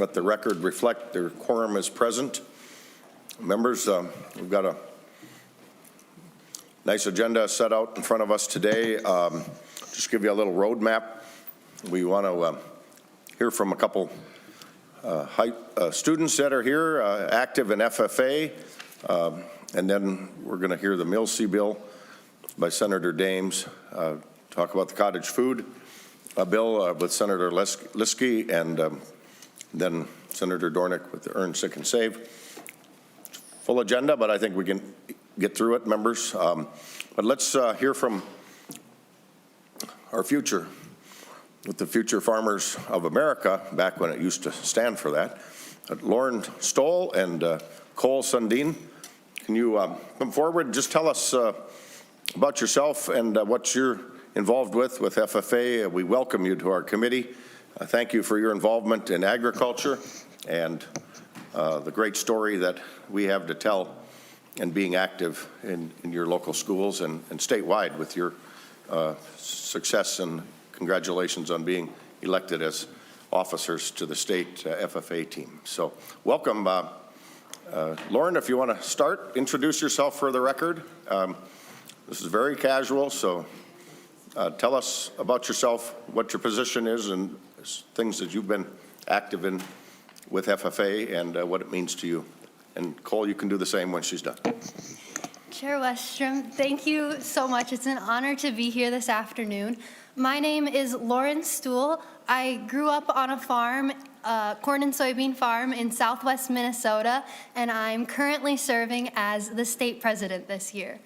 let the record reflect the quorum is present. Members, we've got a nice agenda set out in front of us today. Just give you a little roadmap. We want to hear from a couple students that are here, active in FFA, and then we're going to hear the Milsey bill by Senator Dahms, talk about the cottage food bill with Senator Lieske, and then Senator Dornink with the Earn, Sick, and Save. Full agenda, but I think we can get through it, members. But let's hear from our future, with the Future Farmers of America, back when it used to stand for that. Lauren Stoll and Cole Sundin, can you come forward and just tell us about yourself and what you're involved with FFA. We welcome you to our committee. Thank you for your involvement in agriculture and the great story that we have to tell and being active in your local schools and statewide with your success, and congratulations on being elected as officers to the state FFA team. So welcome. Lauren, if you want to start, introduce yourself for the record. This is very casual, so tell us about yourself, what your position is, and things that you've been active in with FFA and what it means to you. And Cole, you can do the same when she's done. Chair Westrom, thank you so much. It's an honor to be here this afternoon. My name is Lauren Stoll. I grew up on a farm, corn and soybean farm in southwest Minnesota, and I'm currently serving as the state president this year.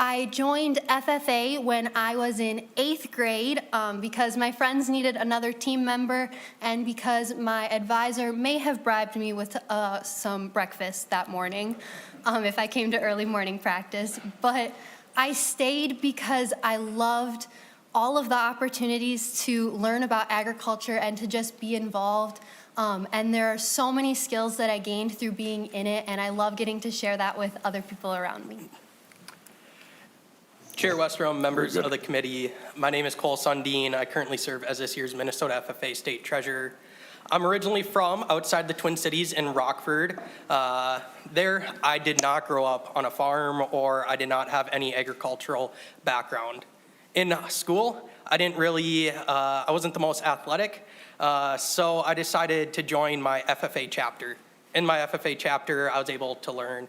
I joined FFA when I was in 8th grade because my friends needed another team member and because my advisor may have bribed me with some breakfast that morning if I came to early morning practice. But I stayed because I loved all of the opportunities to learn about agriculture and to just be involved. And there are so many skills that I gained through being in it, and I love getting to share that with other people around me. Chair Westrom, members of the committee, my name is Cole Sundin. I currently serve as this year's Minnesota FFA State Treasurer. I'm originally from outside the Twin Cities in Rockford. There, I did not grow up on a farm, or I did not have any agricultural background. In school, I wasn't the most athletic, so I decided to join my FFA chapter. In my FFA chapter, I was able to learn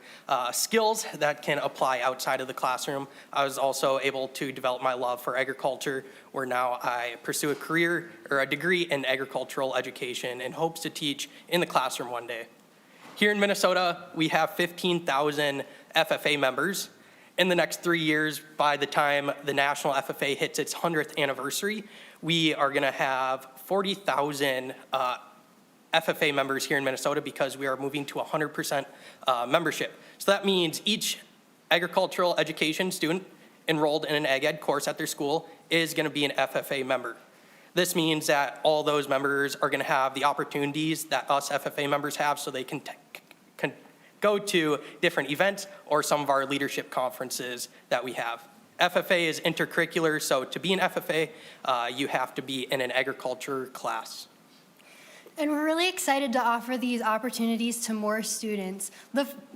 skills that can apply outside of the classroom. I was also able to develop my love for agriculture, where now I pursue a career or a degree in agricultural education in hopes to teach in the classroom one day. Here in Minnesota, we have 15,000 FFA members. In the next 3 years, by the time the National FFA hits its 100th anniversary, we are going to have 40,000 FFA members here in Minnesota because we are moving to 100% membership. So that means each agricultural education student enrolled in an ag ed course at their school is going to be an FFA member. This means that all those members are going to have the opportunities that us FFA members have, so they can go to different events or some of our leadership conferences that we have. FFA is intercurricular, so to be an FFA, you have to be in an agriculture class. And we're really excited to offer these opportunities to more students.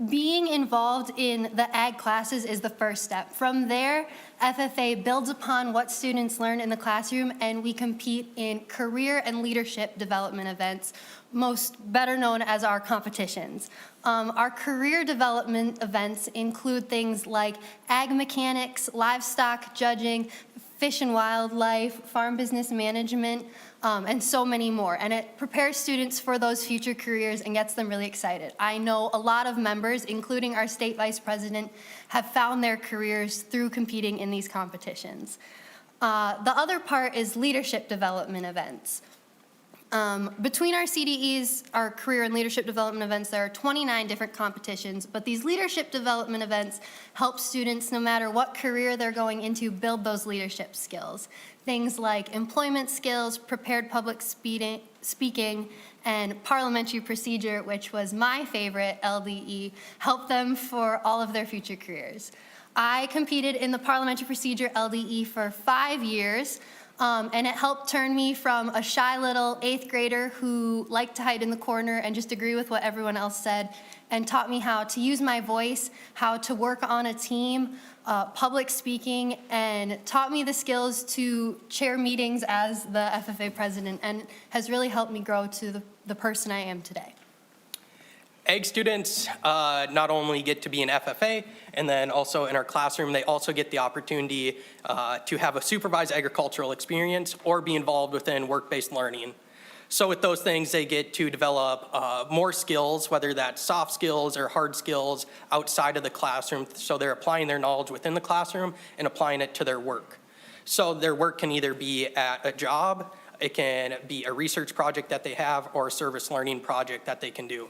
Being involved in the ag classes is the first step. From there, FFA builds upon what students learn in the classroom, and we compete in career and leadership development events, better known as our competitions. Our career development events include things like ag mechanics, livestock judging, fish and wildlife, farm business management, and so many more. And it prepares students for those future careers and gets them really excited. I know a lot of members, including our state vice president, have found their careers through competing in these competitions. The other part is leadership development events. Between our CDEs, our career and leadership development events, there are 29 different competitions, but these leadership development events help students, no matter what career they're going into, build those leadership skills. Things like employment skills, prepared public speaking, and parliamentary procedure, which was my favorite LDE, help them for all of their future careers. I competed in the parliamentary procedure LDE for 5 years. And it helped turn me from a shy little 8th grader who liked to hide in the corner and just agree with what everyone else said, and taught me how to use my voice, how to work on a team, public speaking, and taught me the skills to chair meetings as the FFA president, and has really helped me grow to the person I am today. Ag students not only get to be an FFA, and then also in our classroom, they also get the opportunity to have a supervised agricultural experience or be involved within work-based learning. So with those things, they get to develop more skills, whether that's soft skills or hard skills outside of the classroom. So they're applying their knowledge within the classroom and applying it to their work. So their work can either be at a job, it can be a research project that they have, or a service learning project that they can do.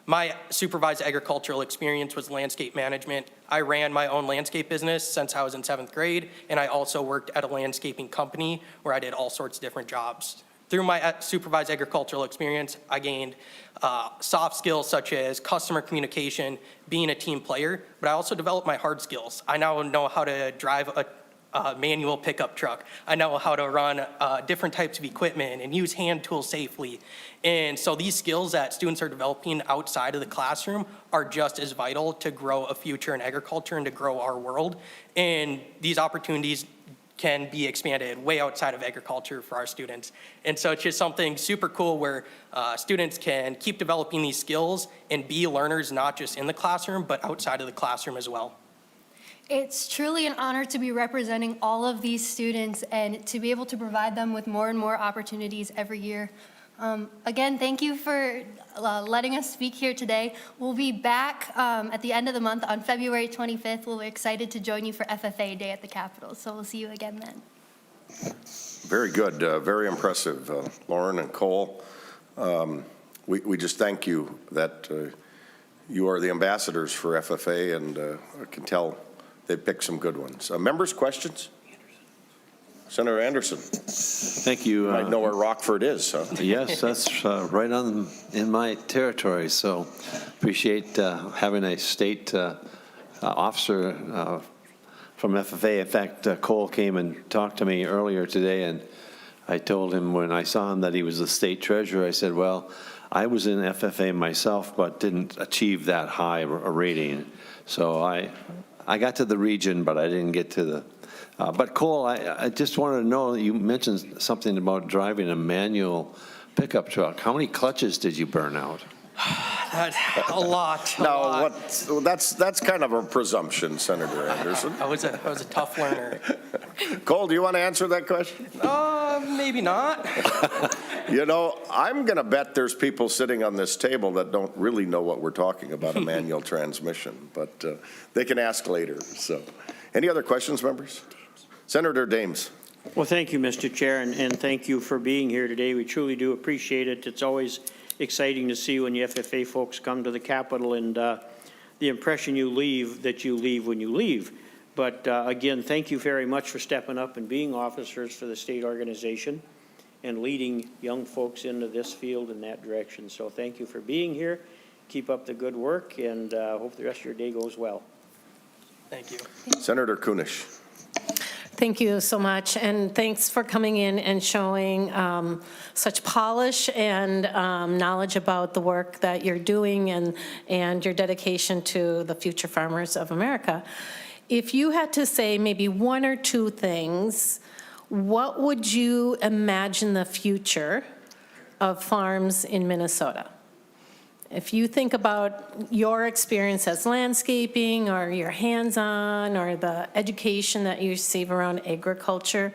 My supervised agricultural experience was landscape management. I ran my own landscape business since I was in 7th grade, and I also worked at a landscaping company where I did all sorts of different jobs. Through my supervised agricultural experience, I gained soft skills such as customer communication, being a team player, but I also developed my hard skills. I now know how to drive a manual pickup truck. I know how to run different types of equipment and use hand tools safely. And so these skills that students are developing outside of the classroom are just as vital to grow a future in agriculture and to grow our world. And these opportunities can be expanded way outside of agriculture for our students. And so it's just something super cool where students can keep developing these skills and be learners, not just in the classroom, but outside of the classroom as well. It's truly an honor to be representing all of these students and to be able to provide them with more and more opportunities every year. Again, thank you for letting us speak here today. We'll be back at the end of the month on February 25th. We're excited to join you for FFA Day at the Capitol, so we'll see you again then. Very good, very impressive, Lauren and Cole. We just thank you that you are the ambassadors for FFA, and I can tell they picked some good ones. Members, questions? Senator Anderson. Thank you. You might know where Rockford is, huh? Yes, that's right in my territory. So appreciate having a state officer from FFA. In fact, Cole came and talked to me earlier today, and I told him when I saw him that he was the state treasurer, I said, well, I was in FFA myself, but didn't achieve that high a rating. So I got to the region, but I didn't get to the but Cole, I just wanted to know, you mentioned something about driving a manual pickup truck. How many clutches did you burn out? A lot. Now, that's kind of a presumption, Senator Anderson. I was a tough learner. Cole, do you want to answer that question? Maybe not. You know, I'm going to bet there's people sitting on this table that don't really know what we're talking about, a manual transmission, but they can ask later. So, any other questions, members? Senator Dahms. Well, thank you, Mr. Chair, and thank you for being here today. We truly do appreciate it. It's always exciting to see when the FFA folks come to the Capitol and the impression you leave when you leave. But again, thank you very much for stepping up and being officers for the state organization and leading young folks into this field in that direction. So thank you for being here. Keep up the good work, and hope the rest of your day goes well. Thank you. Senator Kunish. Thank you so much, and thanks for coming in and showing such polish and knowledge about the work that you're doing and your dedication to the future farmers of America. If you had to say maybe one or two things, what would you imagine the future of farms in Minnesota? If you think about your experience as landscaping or your hands-on or the education that you receive around agriculture,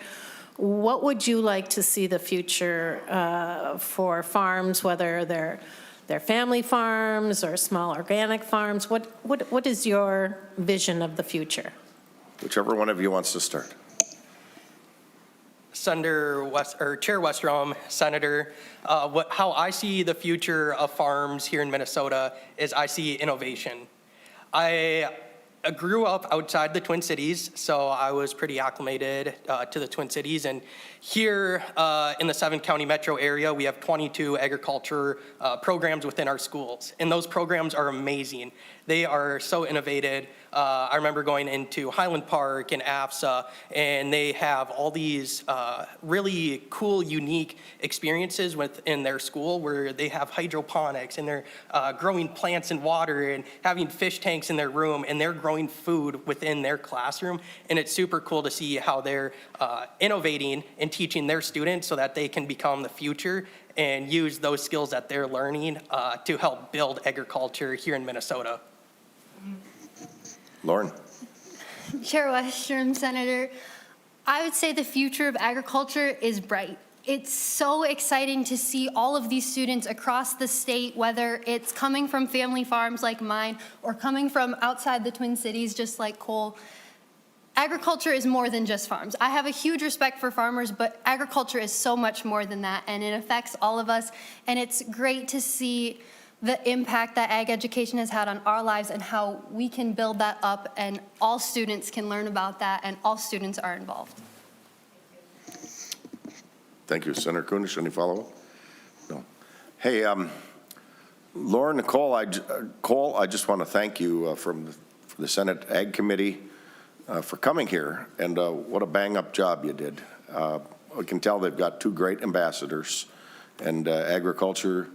what would you like to see the future for farms, whether they're family farms or small organic farms? What is your vision of the future? Whichever one of you wants to start. Chair Westrom, Senator, how I see the future of farms here in Minnesota is I see innovation. I grew up outside the Twin Cities, so I was pretty acclimated to the Twin Cities. And here in the 7-county metro area, we have 22 agriculture programs within our schools. And those programs are amazing. They are so innovative. I remember going into Highland Park and AFSA, and they have all these really cool, unique experiences within their school where they have hydroponics and they're growing plants in water and having fish tanks in their room, and they're growing food within their classroom. And it's super cool to see how they're innovating and teaching their students so that they can become the future and use those skills that they're learning to help build agriculture here in Minnesota. Lauren? Chair Westrom, Senator, I would say the future of agriculture is bright. It's so exciting to see all of these students across the state, whether it's coming from family farms like mine or coming from outside the Twin Cities, just like Cole. Agriculture is more than just farms. I have a huge respect for farmers, but agriculture is so much more than that, and it affects all of us. And it's great to see the impact that ag education has had on our lives and how we can build that up, and all students can learn about that, and all students are involved. Thank you. Senator Kunish, any follow-up? No. Hey, Lauren, Cole, I just want to thank you for the Senate Ag Committee for coming here, and what a bang-up job you did. We can tell they've got two great ambassadors, and agriculture,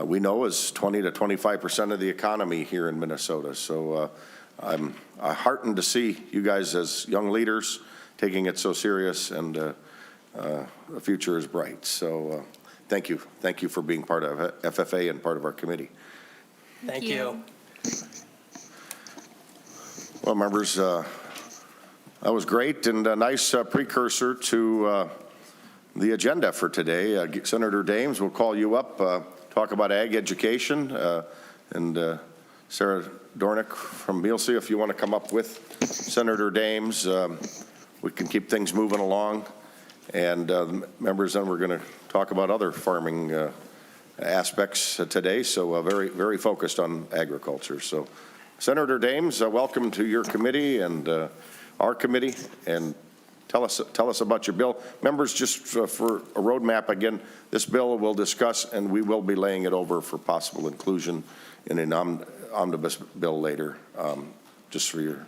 we know, is 20 to 25% of the economy here in Minnesota. So I'm heartened to see you guys as young leaders taking it so serious, and the future is bright. So thank you. Thank you for being part of FFA and part of our committee. Thank you. Well, members, that was great, and a nice precursor to the agenda for today. Senator Dahms will call you up, talk about ag education, and Sarah Dornink from Mielce, if you want to come up with Senator Dahms, we can keep things moving along. And members, then we're going to talk about other farming aspects today, so very, very focused on agriculture. So Senator Dahms, welcome to your committee and our committee, and tell us about your bill. Members, just for a roadmap, again, this bill we'll discuss, and we will be laying it over for possible inclusion in an omnibus bill later, just for your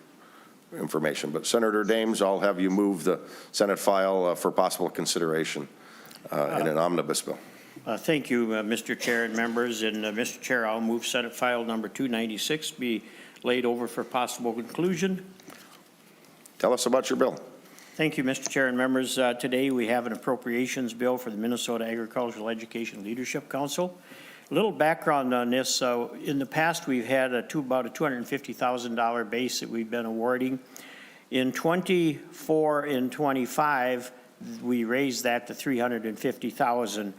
information. But Senator Dahms, I'll have you move the Senate file for possible consideration in an omnibus bill. Thank you, Mr. Chair and members. And Mr. Chair, I'll move Senate file number 296 be laid over for possible conclusion. Tell us about your bill. Thank you, Mr. Chair and members. Today we have an appropriations bill for the Minnesota Agricultural Education Leadership Council. A little background on this. In the past, we've had about a $250,000 base that we've been awarding. In 24 and 25, we raised that to $350,000.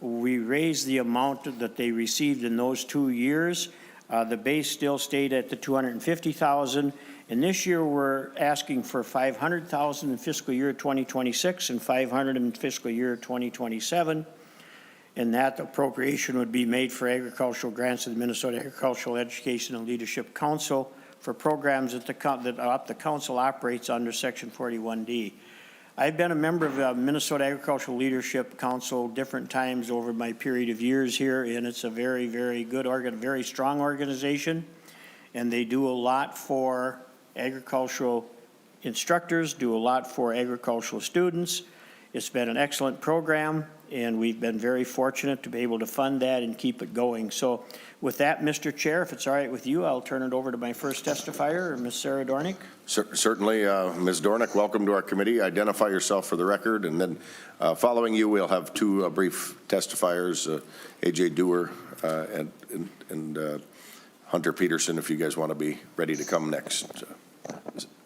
We raised the amount that they received in those 2 years. The base still stayed at the $250,000. And this year, we're asking for $500,000 in fiscal year 2026 and $500,000 in fiscal year 2027. And that appropriation would be made for agricultural grants to the Minnesota Agricultural Education and Leadership Council for programs that the council operates under Section 41D. I've been a member of the Minnesota Agricultural Leadership Council different times over my period of years here, and it's a very, very good, very strong organization, and they do a lot for agricultural instructors, do a lot for agricultural students. It's been an excellent program, and we've been very fortunate to be able to fund that and keep it going. So with that, Mr. Chair, if it's all right with you, I'll turn it over to my first testifier, Ms. Sarah Dornink. Certainly, Ms. Dornink, welcome to our committee. Identify yourself for the record, and then following you, we'll have two brief testifiers, A.J. Dewar and Hunter Peterson, if you guys want to be ready to come next.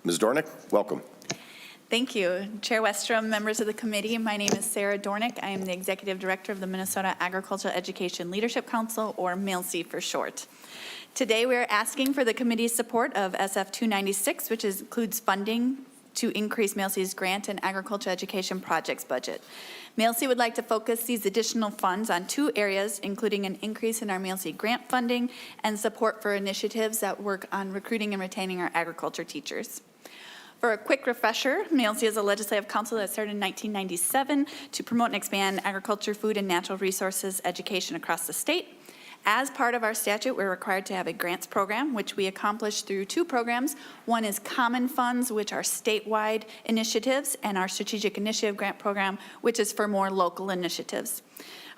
Ms. Dornink, welcome. Thank you. Chair Westrom, members of the committee, my name is Sarah Dornink. I am the Executive Director of the Minnesota Agricultural Education Leadership Council, or Mielce for short. Today we are asking for the committee's support of SF 296, which includes funding to increase Mielce's grant and agriculture education projects budget. Mielce would like to focus these additional funds on two areas, including an increase in our Mielce grant funding and support for initiatives that work on recruiting and retaining our agriculture teachers. For a quick refresher, Mielce is a legislative council that started in 1997 to promote and expand agriculture, food, and natural resources education across the state. As part of our statute, we're required to have a grants program, which we accomplish through two programs. One is common funds, which are statewide initiatives, and our strategic initiative grant program, which is for more local initiatives.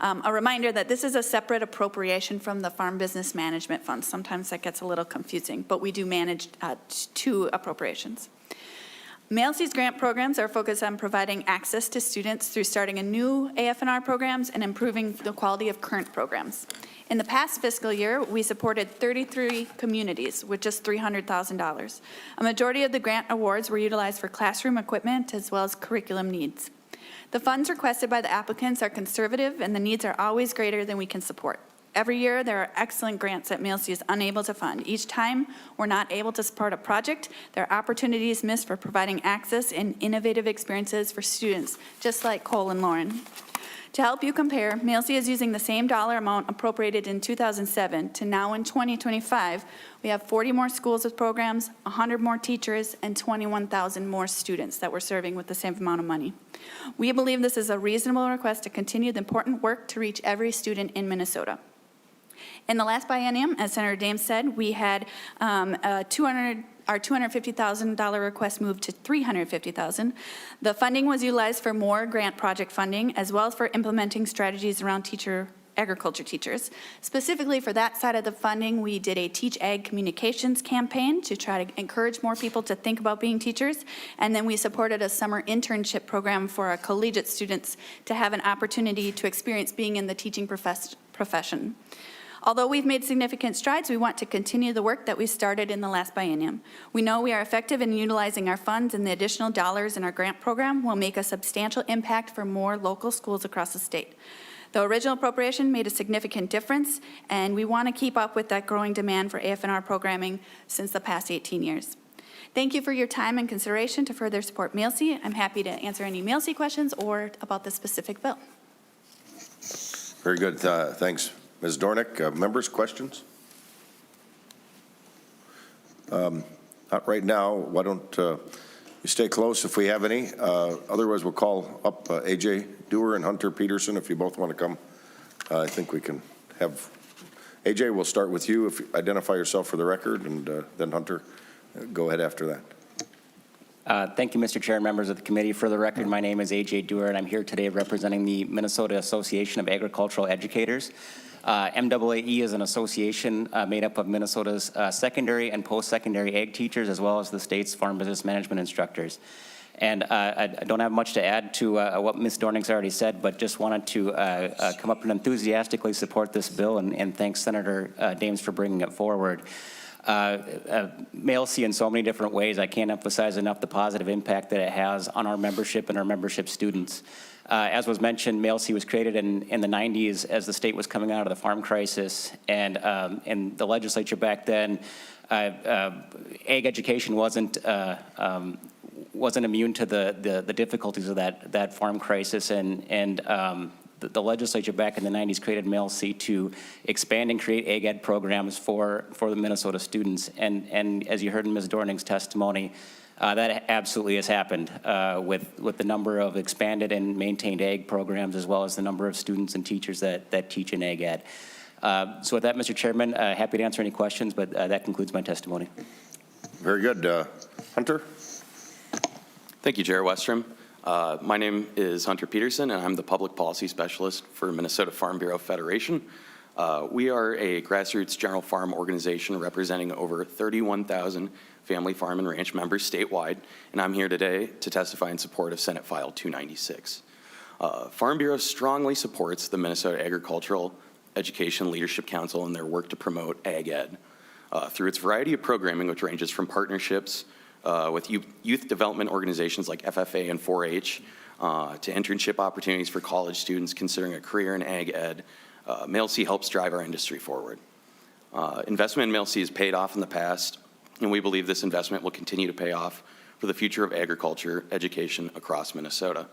A reminder that this is a separate appropriation from the Farm Business Management Fund. Sometimes that gets a little confusing, but we do manage two appropriations. MALC's grant programs are focused on providing access to students through starting a new AF&R programs and improving the quality of current programs. In the past fiscal year, we supported 33 communities with just $300,000. A majority of the grant awards were utilized for classroom equipment as well as curriculum needs. The funds requested by the applicants are conservative and the needs are always greater than we can support. Every year, there are excellent grants that MALC is unable to fund. Each time we're not able to support a project, there are opportunities missed for providing access and innovative experiences for students, just like Cole and Lauren. To help you compare, MALC is using the same dollar amount appropriated in 2007 to now in 2025. We have 40 more schools with programs, 100 more teachers, and 21,000 more students that we're serving with the same amount of money. We believe this is a reasonable request to continue the important work to reach every student in Minnesota. In the last biennium, as Senator Dahms said, we had our $250,000 request moved to $350,000. The funding was utilized for more grant project funding, as well as for implementing strategies around agriculture teachers. Specifically for that side of the funding, we did a Teach Ag communications campaign to try to encourage more people to think about being teachers. And then we supported a summer internship program for our collegiate students to have an opportunity to experience being in the teaching profession. Although we've made significant strides, we want to continue the work that we started in the last biennium. We know we are effective in utilizing our funds, and the additional dollars in our grant program will make a substantial impact for more local schools across the state. The original appropriation made a significant difference, and we want to keep up with that growing demand for AF&R programming since the past 18 years. Thank you for your time and consideration to further support MALC. I'm happy to answer any MALC questions or about the specific bill. Very good. Thanks, Ms. Dornink. Members, questions? Not right now. Why don't you stay close if we have any. Otherwise, we'll call up A.J. Dewar and Hunter Peterson if you both want to come. I think we can have A.J., we'll start with you. If you identify yourself for the record, and then Hunter, go ahead after that. Thank you, Mr. Chair and members of the committee. For the record, my name is A.J. Dewar, and I'm here today representing the Minnesota Association of Agricultural Educators. MAAE is an association made up of Minnesota's secondary and post-secondary ag teachers, as well as the state's farm business management instructors. And I don't have much to add to what Ms. Dornink's already said, but just wanted to come up and enthusiastically support this bill and thank Senator Dahms for bringing it forward. MALC in so many different ways. I can't emphasize enough the positive impact that it has on our membership and our membership students. As was mentioned, MALC was created in the 90s as the state was coming out of the farm crisis, and the legislature back then, ag education wasn't immune to the difficulties of that farm crisis, and the legislature back in the 90s created MALC to expand and create ag ed programs for the Minnesota students. And as you heard in Ms. Dornink's testimony, that absolutely has happened with the number of expanded and maintained ag programs, as well as the number of students and teachers that teach in ag ed. So with that, Mr. Chairman, happy to answer any questions, but that concludes my testimony. Very good. Hunter? Thank you, Chair Westrom. My name is Hunter Peterson, and I'm the Public Policy Specialist for Minnesota Farm Bureau Federation. We are a grassroots general farm organization representing over 31,000 family farm and ranch members statewide, and I'm here today to testify in support of Senate File 296. Farm Bureau strongly supports the Minnesota Agricultural Education Leadership Council and their work to promote ag ed through its variety of programming, which ranges from partnerships with youth development organizations like FFA and 4-H, to internship opportunities for college students considering a career in ag ed. MALC helps drive our industry forward. Investment in MALC has paid off in the past, and we believe this investment will continue to pay off for the future of agriculture education across Minnesota.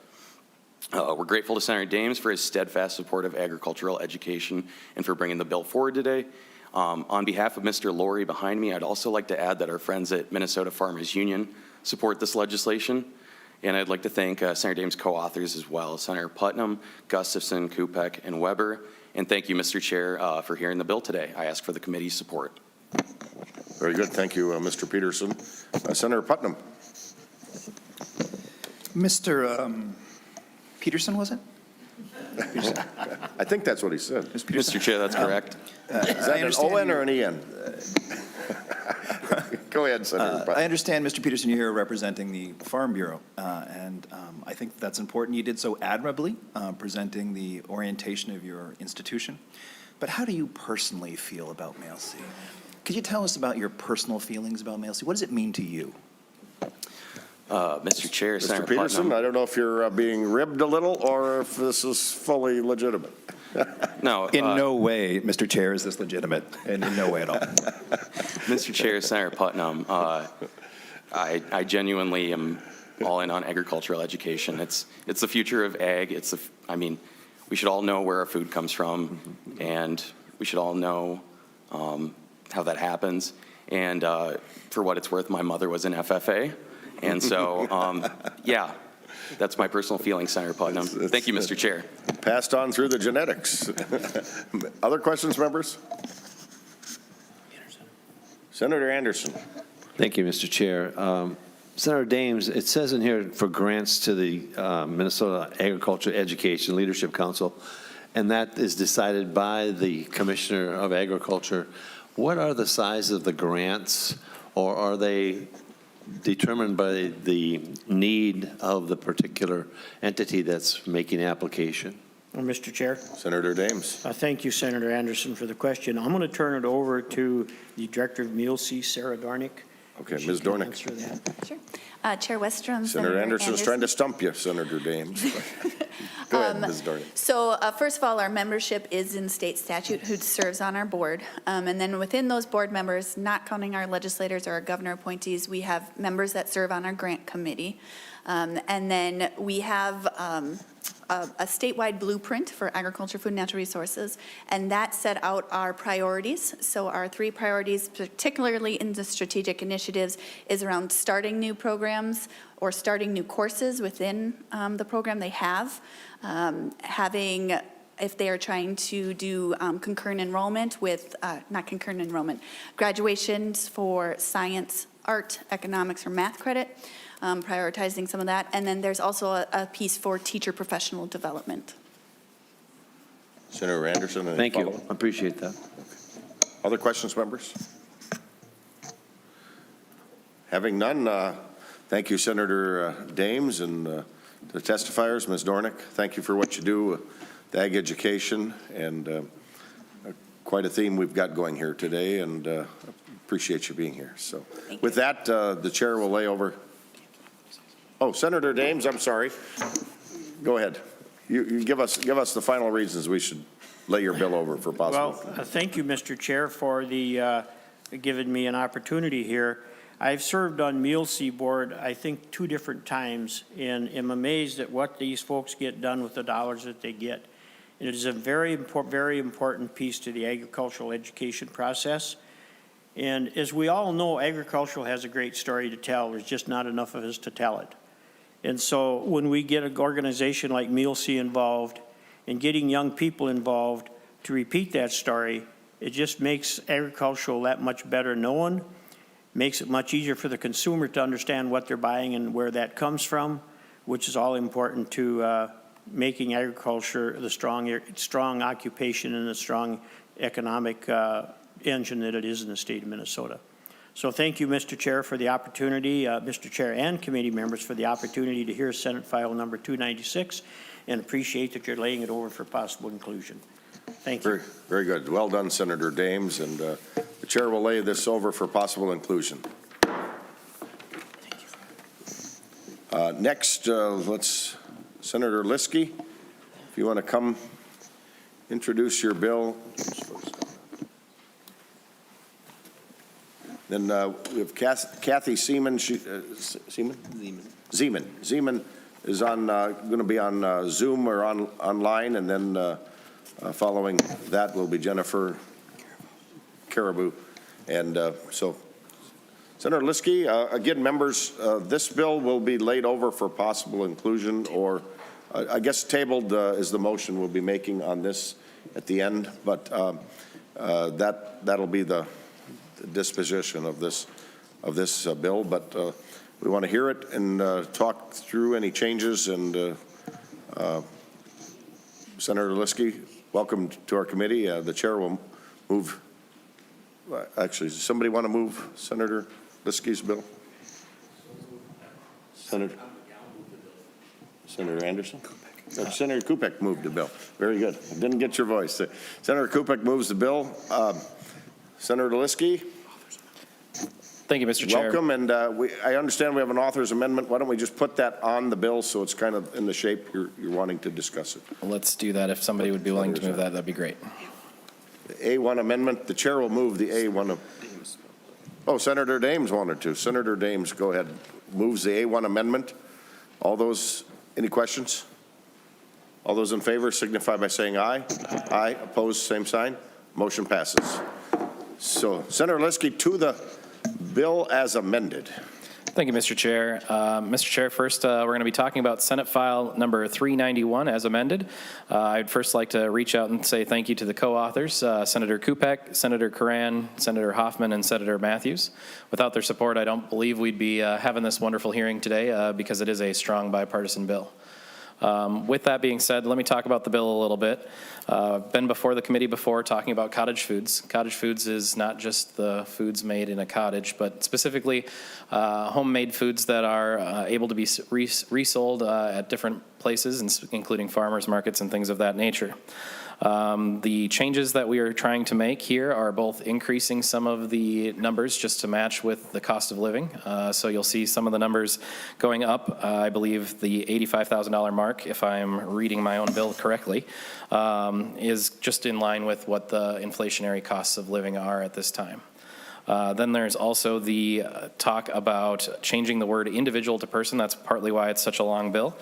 We're grateful to Senator Dahms for his steadfast support of agricultural education and for bringing the bill forward today. On behalf of Mr. Laurie behind me, I'd also like to add that our friends at Minnesota Farmers Union support this legislation. And I'd like to thank Senator Dahms' co-authors as well, Senator Putnam, Gustafson, Kupek, and Weber, And thank you, Mr. Chair, for hearing the bill today. I ask for the committee's support. Very good. Thank you, Mr. Peterson. Senator Putnam. Mr. Peterson, was it? I think that's what he said. Mr. Chair, that's correct. Is that an ON or an EN? Go ahead, Senator Putnam. I understand, Mr. Peterson, you're here representing the Farm Bureau, and I think that's important. You did so admirably, presenting the orientation of your institution. But how do you personally feel about Mail C? Could you tell us about your personal feelings about Mail C? What does it mean to you? Mr. Chair, Senator Mr. Peterson, Putnam. I don't know if you're being ribbed a little or if this is fully legitimate. No. In no way, Mr. Chair, is this legitimate, and in no way at all. Mr. Chair, Senator Putnam, I genuinely am all in on agricultural education. It's the future of ag. We should all know where our food comes from, and we should all know how that happens. And for what it's worth, my mother was in FFA. And so, yeah, that's my personal feeling, Senator Putnam. Thank you, Mr. Chair. Passed on through the genetics. Other questions, members? Senator Anderson. Thank you, Mr. Chair. Senator Dahms, it says in here for grants to the Minnesota Agriculture Education Leadership Council, and that is decided by the Commissioner of Agriculture. What are the size of the grants, or are they determined by the need of the particular entity that's making application? Well, Mr. Chair. Senator Dahms. Thank you, Senator Anderson, for the question. I'm going to turn it over to the Director of Meal C, Sarah Dornink. Okay, She Ms. can Dornink. answer that. Sure. Chair Westrom. Senator Anderson's trying to stump you, Senator Dahms. Go ahead, Ms. Dornink. So first of all, our membership is in state statute who serves on our board. And then within those board members, not counting our legislators or our governor appointees, we have members that serve on our grant committee. And then we have a statewide blueprint for agriculture, food, and natural resources, and that set out our priorities. So our 3 priorities, particularly in the strategic initiatives, is around starting new programs or starting new courses within the program they have, having, if they are trying to do concurrent enrollment with, not concurrent enrollment, graduations for science, art, economics, or math credit, prioritizing some of that. And then there's also a piece for teacher professional development. Senator Anderson. any Thank you. follow-up? I appreciate that. Other questions, members? Having none, thank you, Senator Dahms, and the testifiers. Ms. Dornink, thank you for what you do, the ag education, and quite a theme we've got going here today, and appreciate you being here. So with that, the chair will lay over. Oh, Senator Dahms, I'm sorry. Go ahead. You give us the final reasons we should lay your bill over for possible. Well, thank you, Mr. Chair, for the giving me an opportunity here. I've served on Meal C board, I think, 2 different times, and am amazed at what these folks get done with the dollars that they get. And it is a very important piece to the agricultural education process. And as we all know, agricultural has a great story to tell. There's just not enough of us to tell it. And so when we get an organization like Meal C involved and getting young people involved to repeat that story, it just makes agricultural that much better known, makes it much easier for the consumer to understand what they're buying and where that comes from, which is all important to making agriculture the strong occupation and the strong economic engine that it is in the state of Minnesota. So thank you, Mr. Chair, for the opportunity, Mr. Chair and committee members, for the opportunity to hear Senate File Number 296, and appreciate that you're laying it over for possible inclusion. Thank you. Very good. Well done, Senator Dahms, and the chair will lay this over for possible inclusion. Next, Senator Lieske, if you want to come introduce your bill. Then we have Kathy Seaman. Zeman is going to be on Zoom or online, and then following that will be Jennifer Caribou. And so, Senator Lieske, again, members, this bill will be laid over for possible inclusion or I guess tabled is the motion we'll be making on this at the end, but that'll be the disposition of this bill. But we want to hear it and talk through any changes. And Senator Lieske, welcome to our committee. The chair will move. Actually, does somebody want to move Senator Lieske's bill? Senator Anderson? Senator Kupek moved the bill. Very good. I didn't get your voice. Senator Kupek moves the bill. Senator Lieske? Thank you, Mr. Chair. Welcome, and I understand we have an author's amendment. Why don't we just put that on the bill so it's kind of in the shape you're wanting to discuss it? Let's do that. If somebody would be willing to move that, that'd be great. The A1 amendment, the chair will move the A1. Oh, Senator Dahms wanted to. Senator Dahms, go ahead. Moves the A1 amendment. All those, any questions? All those in favor signify by saying aye. Aye. Opposed, same sign. Motion passes. So, Senator Lieske, to the bill as amended. Thank you, Mr. Chair. Mr. Chair, first we're going to be talking about Senate File number 391 as amended. I'd first like to reach out and say thank you to the co-authors, Senator Kupek, Senator Curran, Senator Hoffman, and Senator Matthews. Without their support, I don't believe we'd be having this wonderful hearing today because it is a strong bipartisan bill. With that being said, let me talk about the bill a little bit. Been before the committee before talking about cottage foods. Cottage foods is not just the foods made in a cottage, but specifically homemade foods that are able to be resold at different places, including farmers markets and things of that nature. The changes that we are trying to make here are both increasing some of the numbers just to match with the cost of living. So you'll see some of the numbers going up. I believe the $85,000 mark, if I'm reading my own bill correctly, is just in line with what the inflationary costs of living are at this time. Then there's also the talk about changing the word individual to person. That's partly why it's such a long bill,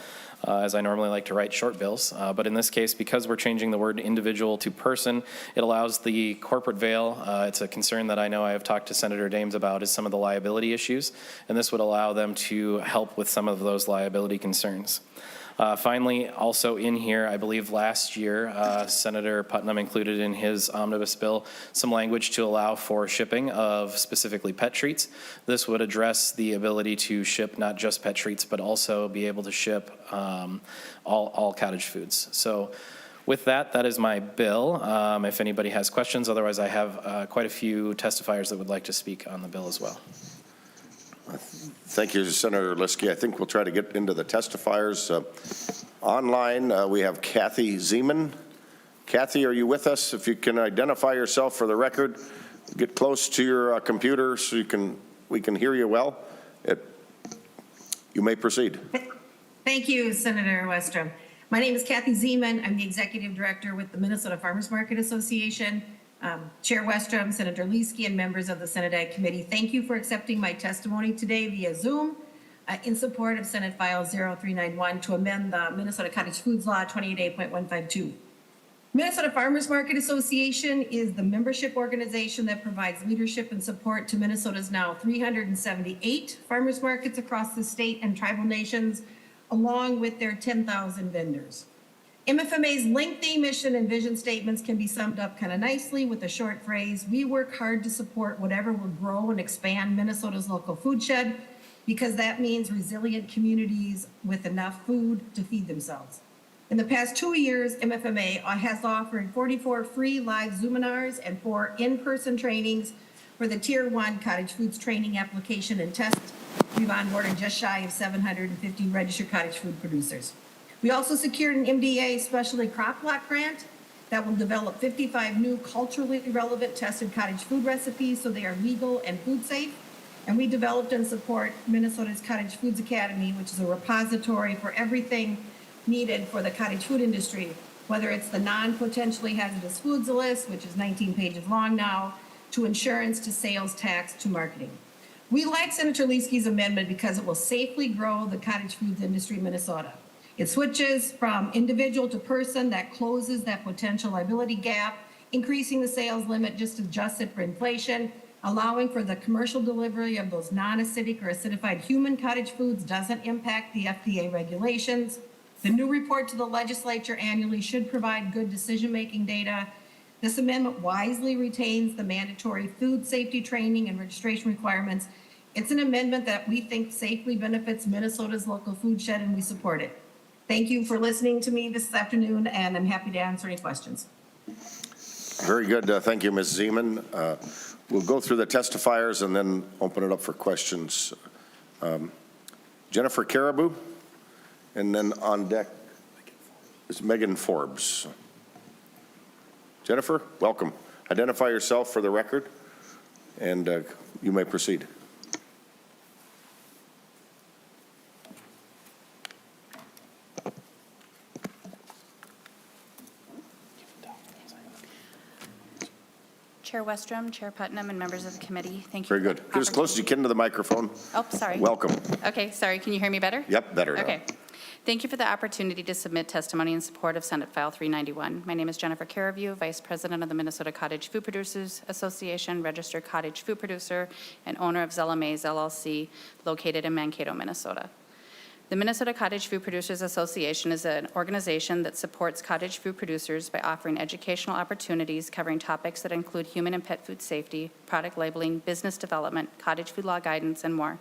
as I normally like to write short bills. But in this case, because we're changing the word individual to person, it allows the corporate veil. It's a concern that I know I have talked to Senator Dahms about, is some of the liability issues, and this would allow them to help with some of those liability concerns. Finally, also in here, I believe last year, Senator Putnam included in his omnibus bill some language to allow for shipping of specifically pet treats. This would address the ability to ship not just pet treats, but also be able to ship all cottage foods. So with that, that is my bill. If anybody has questions, otherwise I have quite a few testifiers that would like to speak on the bill as well. Thank you, Senator Lieske. I think we'll try to get into the testifiers. Online, we have Kathy Zeman. Kathy, are you with us? If you can identify yourself for the record, get close to your computer so we can hear you well. You may proceed. Thank you, Senator Westrom. My name is Kathy Zeman. I'm the Executive Director with the Minnesota Farmers Market Association. Chair Westrom, Senator Lieske, and members of the Senate Ag Committee, thank you for accepting my testimony today via Zoom in support of Senate File 0391 to amend the Minnesota Cottage Foods Law 28.152. Minnesota Farmers Market Association is the membership organization that provides leadership and support to Minnesota's now 378 farmers markets across the state and tribal nations, along with their 10,000 vendors. MFMA's lengthy mission and vision statements can be summed up kind of nicely with a short phrase: we work hard to support whatever will grow and expand Minnesota's local food shed, because that means resilient communities with enough food to feed themselves. In the past 2 years, MFMA has offered 44 free live Zoominars and 4 in-person trainings for the Tier 1 cottage foods training application and test. We've onboarded just shy of 750 registered cottage food producers. We also secured an MDA specialty crop block grant that will develop 55 new culturally relevant tested cottage food recipes so they are legal and food safe. And we developed and support Minnesota's Cottage Foods Academy, which is a repository for everything needed for the cottage food industry, whether it's the non-potentially hazardous foods list, which is 19 pages long now, to insurance, to sales tax, to marketing. We like Senator Lieske's amendment because it will safely grow the cottage foods industry in Minnesota. It switches from individual to person, that closes that potential liability gap, increasing the sales limit just adjusted for inflation, allowing for the commercial delivery of those non-acidic or acidified human cottage foods doesn't impact the FDA regulations. The new report to the legislature annually should provide good decision-making data. This amendment wisely retains the mandatory food safety training and registration requirements. It's an amendment that we think safely benefits Minnesota's local food shed, and we support it. Thank you for listening to me this afternoon, and I'm happy to answer any questions. Very good. Thank you, Ms. Zeman. We'll go through the testifiers and then open it up for questions. Jennifer Caribou, and then on deck is Megan Forbes. Jennifer, welcome. Identify yourself for the record, and you may proceed. Chair Westrom, Chair Putnam, and members of the committee, thank you. Very good. Get as close as you can to the microphone. Oh, sorry. Welcome. Okay, sorry. Can you hear me better? Yep, better now. Okay. Thank you for the opportunity to submit testimony in support of Senate File 391. My name is Jennifer Cariview, Vice President of the Minnesota Cottage Food Producers Association, registered cottage food producer, and owner of Zella Maize LLC, located in Mankato, Minnesota. The Minnesota Cottage Food Producers Association is an organization that supports cottage food producers by offering educational opportunities covering topics that include human and pet food safety, product labeling, business development, cottage food law guidance, and more.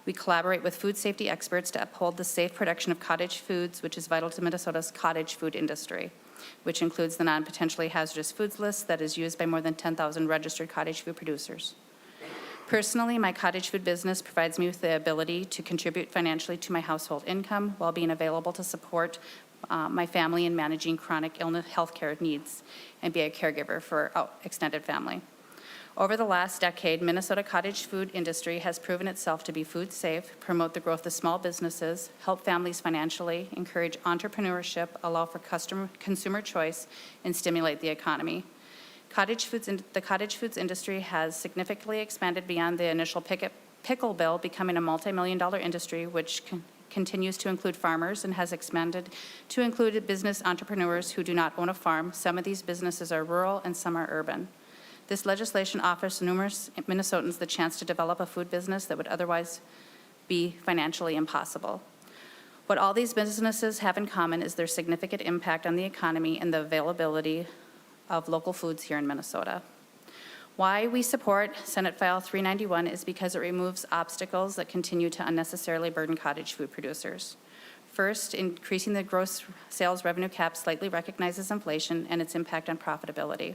We collaborate with food safety experts to uphold the safe production of cottage foods, which is vital to Minnesota's cottage food industry, which includes the non-potentially hazardous foods list that is used by more than 10,000 registered cottage food producers. Personally, my cottage food business provides me with the ability to contribute financially to my household income while being available to support my family in managing chronic illness healthcare needs and be a caregiver for extended family. Over the last decade, Minnesota cottage food industry has proven itself to be food safe, promote the growth of small businesses, help families financially, encourage entrepreneurship, allow for consumer choice, and stimulate the economy. The cottage foods industry has significantly expanded beyond the initial pickle bill, becoming a multi-million-dollar industry, which continues to include farmers and has expanded to include business entrepreneurs who do not own a farm. Some of these businesses are rural and some are urban. This legislation offers numerous Minnesotans the chance to develop a food business that would otherwise be financially impossible. What all these businesses have in common is their significant impact on the economy and the availability of local foods here in Minnesota. Why we support Senate File 391 is because it removes obstacles that continue to unnecessarily burden cottage food producers. First, increasing the gross sales revenue cap slightly recognizes inflation and its impact on profitability.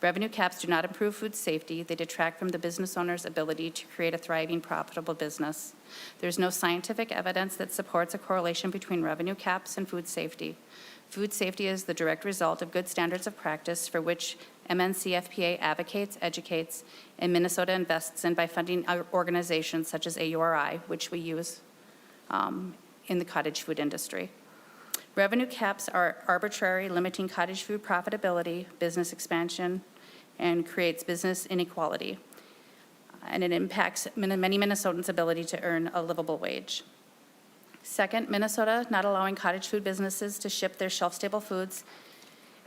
Revenue caps do not improve food safety. They detract from the business owner's ability to create a thriving, profitable business. There's no scientific evidence that supports a correlation between revenue caps and food safety. Food safety is the direct result of good standards of practice for which MNCFPA advocates, educates, and Minnesota invests in by funding organizations such as AURI, which we use in the cottage food industry. Revenue caps are arbitrary, limiting cottage food profitability, business expansion, and creates business inequality. And it impacts many Minnesotans' ability to earn a livable wage. Second, Minnesota not allowing cottage food businesses to ship their shelf-stable foods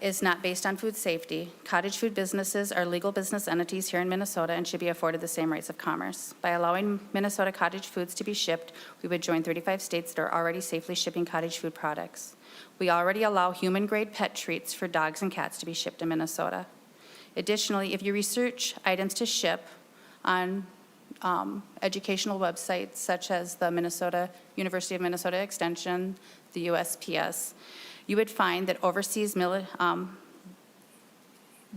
is not based on food safety. Cottage food businesses are legal business entities here in Minnesota and should be afforded the same rights of commerce. By allowing Minnesota cottage foods to be shipped, we would join 35 states that are already safely shipping cottage food products. We already allow human-grade pet treats for dogs and cats to be shipped in Minnesota. Additionally, if you research items to ship on educational websites such as the University of Minnesota Extension, the USPS, you would find that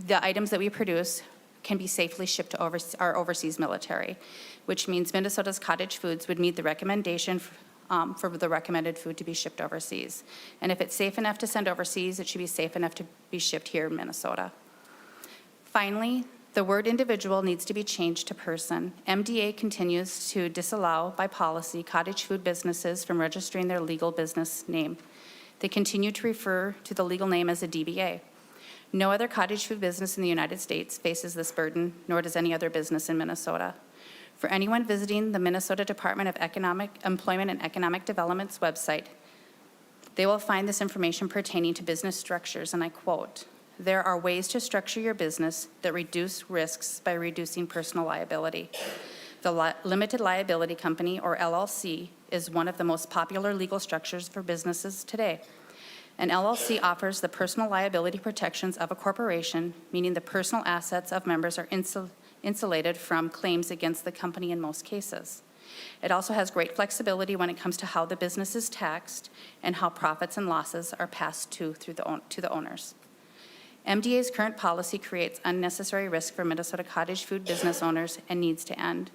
the items that we produce can be safely shipped to our overseas military, which means Minnesota's cottage foods would meet the recommendation for the recommended food to be shipped overseas. And if it's safe enough to send overseas, it should be safe enough to be shipped here in Minnesota. Finally, the word individual needs to be changed to person. MDA continues to disallow by policy cottage food businesses from registering their legal business name. They continue to refer to the legal name as a DBA. No other cottage food business in the United States faces this burden, nor does any other business in Minnesota. For anyone visiting the Minnesota Department of Employment and Economic Development's website, they will find this information pertaining to business structures, and I quote, "There are ways to structure your business that reduce risks by reducing personal liability. The limited liability company, or LLC, is one of the most popular legal structures for businesses today. An LLC offers the personal liability protections of a corporation, meaning the personal assets of members are insulated from claims against the company in most cases. It also has great flexibility when it comes to how the business is taxed and how profits and losses are passed to the owners. MDA's current policy creates unnecessary risk for Minnesota cottage food business owners and needs to end.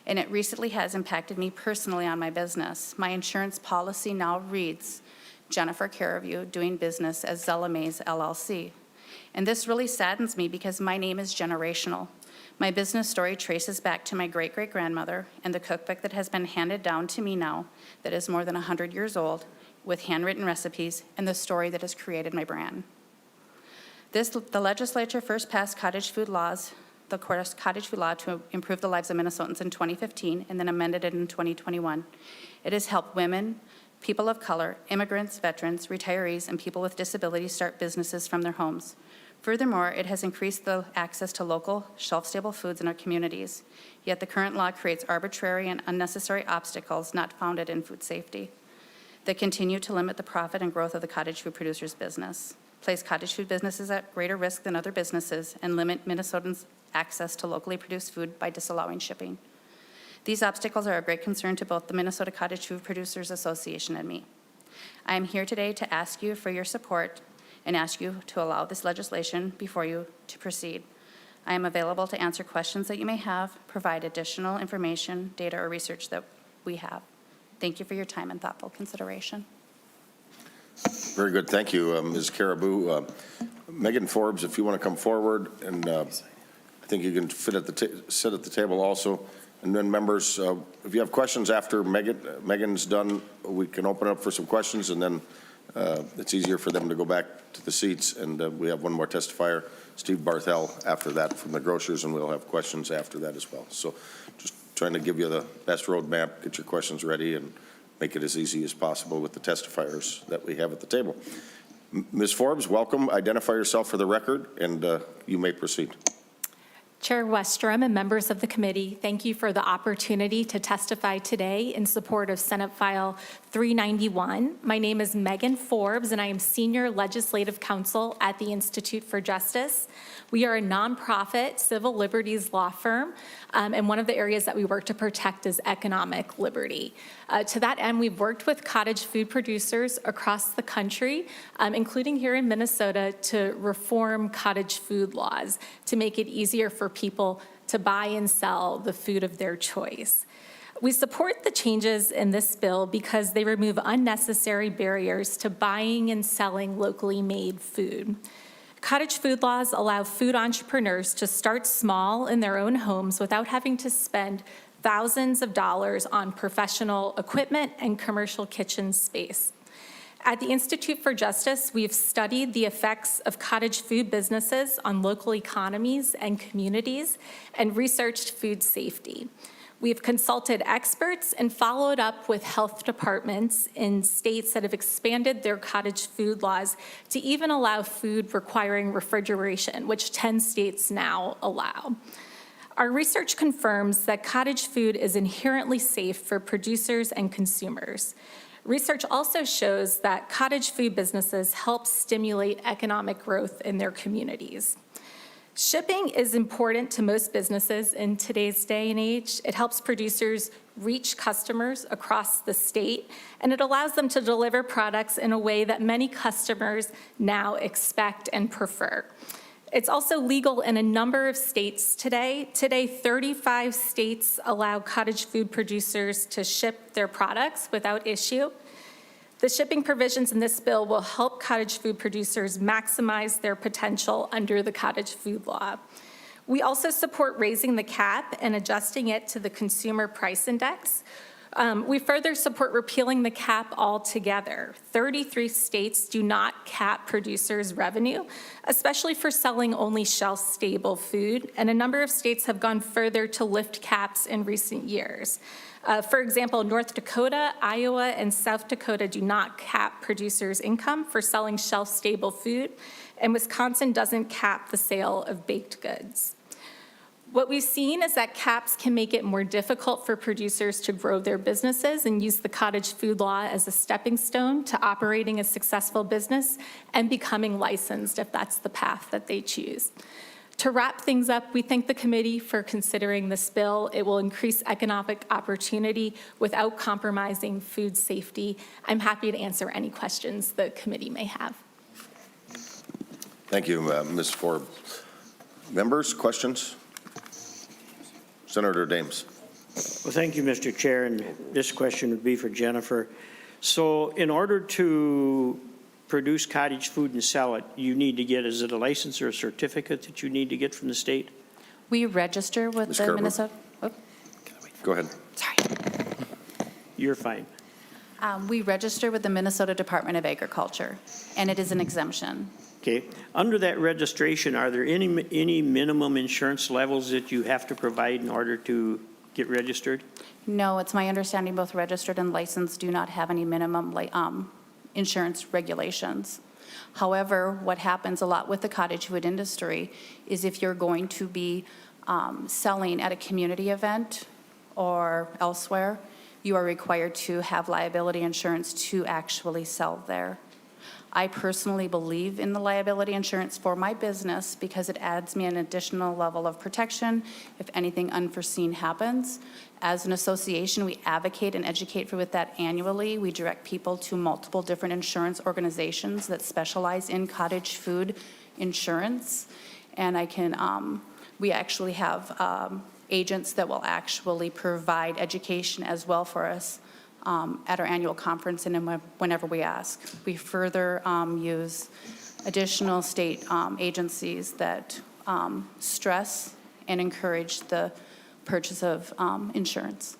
And it recently has impacted me personally on my business. My insurance policy now reads Jennifer Caraview, doing business as Zella Mays LLC. And this really saddens me because my name is generational. My business story traces back to my great-great-grandmother and the cookbook that has been handed down to me now that is more than 100 years old with handwritten recipes and the story that has created my brand. The legislature first passed cottage food laws, the cottage food law to improve the lives of Minnesotans in 2015 and then amended it in 2021. It has helped women, people of color, immigrants, veterans, retirees, and people with disabilities start businesses from their homes. Furthermore, it has increased the access to local, shelf-stable foods in our communities. Yet the current law creates arbitrary and unnecessary obstacles not founded in food safety that continue to limit the profit and growth of the cottage food producers' business, place cottage food businesses at greater risk than other businesses, and limit Minnesotans' access to locally produced food by disallowing shipping. These obstacles are a great concern to both the Minnesota Cottage Food Producers Association and me. I am here today to ask you for your support and ask you to allow this legislation before you to proceed. I am available to answer questions that you may have, provide additional information, data, or research that we have. Thank you for your time and thoughtful consideration. Very good. Thank you, Ms. Caribou. Megan Forbes, if you want to come forward, and I think you can sit at the table also. And then members, if you have questions after Megan's done, we can open up for some questions, and then it's easier for them to go back to the seats. And we have one more testifier, Steve Barthel, after that from the grocers, and we'll have questions after that as well. So just trying to give you the best roadmap, get your questions ready, and make it as easy as possible with the testifiers that we have at the table. Ms. Forbes, welcome. Identify yourself for the record, and you may proceed. Chair Westrom and members of the committee, thank you for the opportunity to testify today in support of Senate File 391. My name is Megan Forbes, and I am Senior Legislative Counsel at the Institute for Justice. We are a nonprofit civil liberties law firm, and one of the areas that we work to protect is economic liberty. To that end, we've worked with cottage food producers across the country, including here in Minnesota, to reform cottage food laws to make it easier for people to buy and sell the food of their choice. We support the changes in this bill because they remove unnecessary barriers to buying and selling locally made food. Cottage food laws allow food entrepreneurs to start small in their own homes without having to spend thousands of dollars on professional equipment and commercial kitchen space. At the Institute for Justice, we've studied the effects of cottage food businesses on local economies and communities and researched food safety. We've consulted experts and followed up with health departments in states that have expanded their cottage food laws to even allow food requiring refrigeration, which 10 states now allow. Our research confirms that cottage food is inherently safe for producers and consumers. Research also shows that cottage food businesses help stimulate economic growth in their communities. Shipping is important to most businesses in today's day and age. It helps producers reach customers across the state, and it allows them to deliver products in a way that many customers now expect and prefer. It's also legal in a number of states today. Today, 35 states allow cottage food producers to ship their products without issue. The shipping provisions in this bill will help cottage food producers maximize their potential under the cottage food law. We also support raising the cap and adjusting it to the consumer price index. We further support repealing the cap altogether. 33 states do not cap producers' revenue, especially for selling only shelf-stable food, and a number of states have gone further to lift caps in recent years. For example, North Dakota, Iowa, and South Dakota do not cap producers' income for selling shelf-stable food, and Wisconsin doesn't cap the sale of baked goods. What we've seen is that caps can make it more difficult for producers to grow their businesses and use the cottage food law as a stepping stone to operating a successful business and becoming licensed if that's the path that they choose. To wrap things up, we thank the committee for considering this bill. It will increase economic opportunity without compromising food safety. I'm happy to answer any questions the committee may have. Thank you, Ms. Forbes. Members, questions? Senator Dahms. Well, thank you, Mr. Chair, and this question would be for Jennifer. So in order to produce cottage food and sell it, you need to get, is it a license or a certificate that you need to get from the state? We register with Ms. the Kerber? Minnesota, Go ahead. sorry. You're fine. We register with the Minnesota Department of Agriculture, and it is an exemption. Okay. Under that registration, are there any minimum insurance levels that you have to provide in order to get registered? No, it's my understanding both registered and licensed do not have any minimum insurance regulations. However, what happens a lot with the cottage food industry is if you're going to be selling at a community event or elsewhere, you are required to have liability insurance to actually sell there. I personally believe in the liability insurance for my business because it adds me an additional level of protection if anything unforeseen happens. As an association, we advocate and educate with that annually. We direct people to multiple different insurance organizations that specialize in cottage food insurance. And we actually have agents that will actually provide education as well for us at our annual conference and whenever we ask. We further use additional state agencies that stress and encourage the purchase of insurance.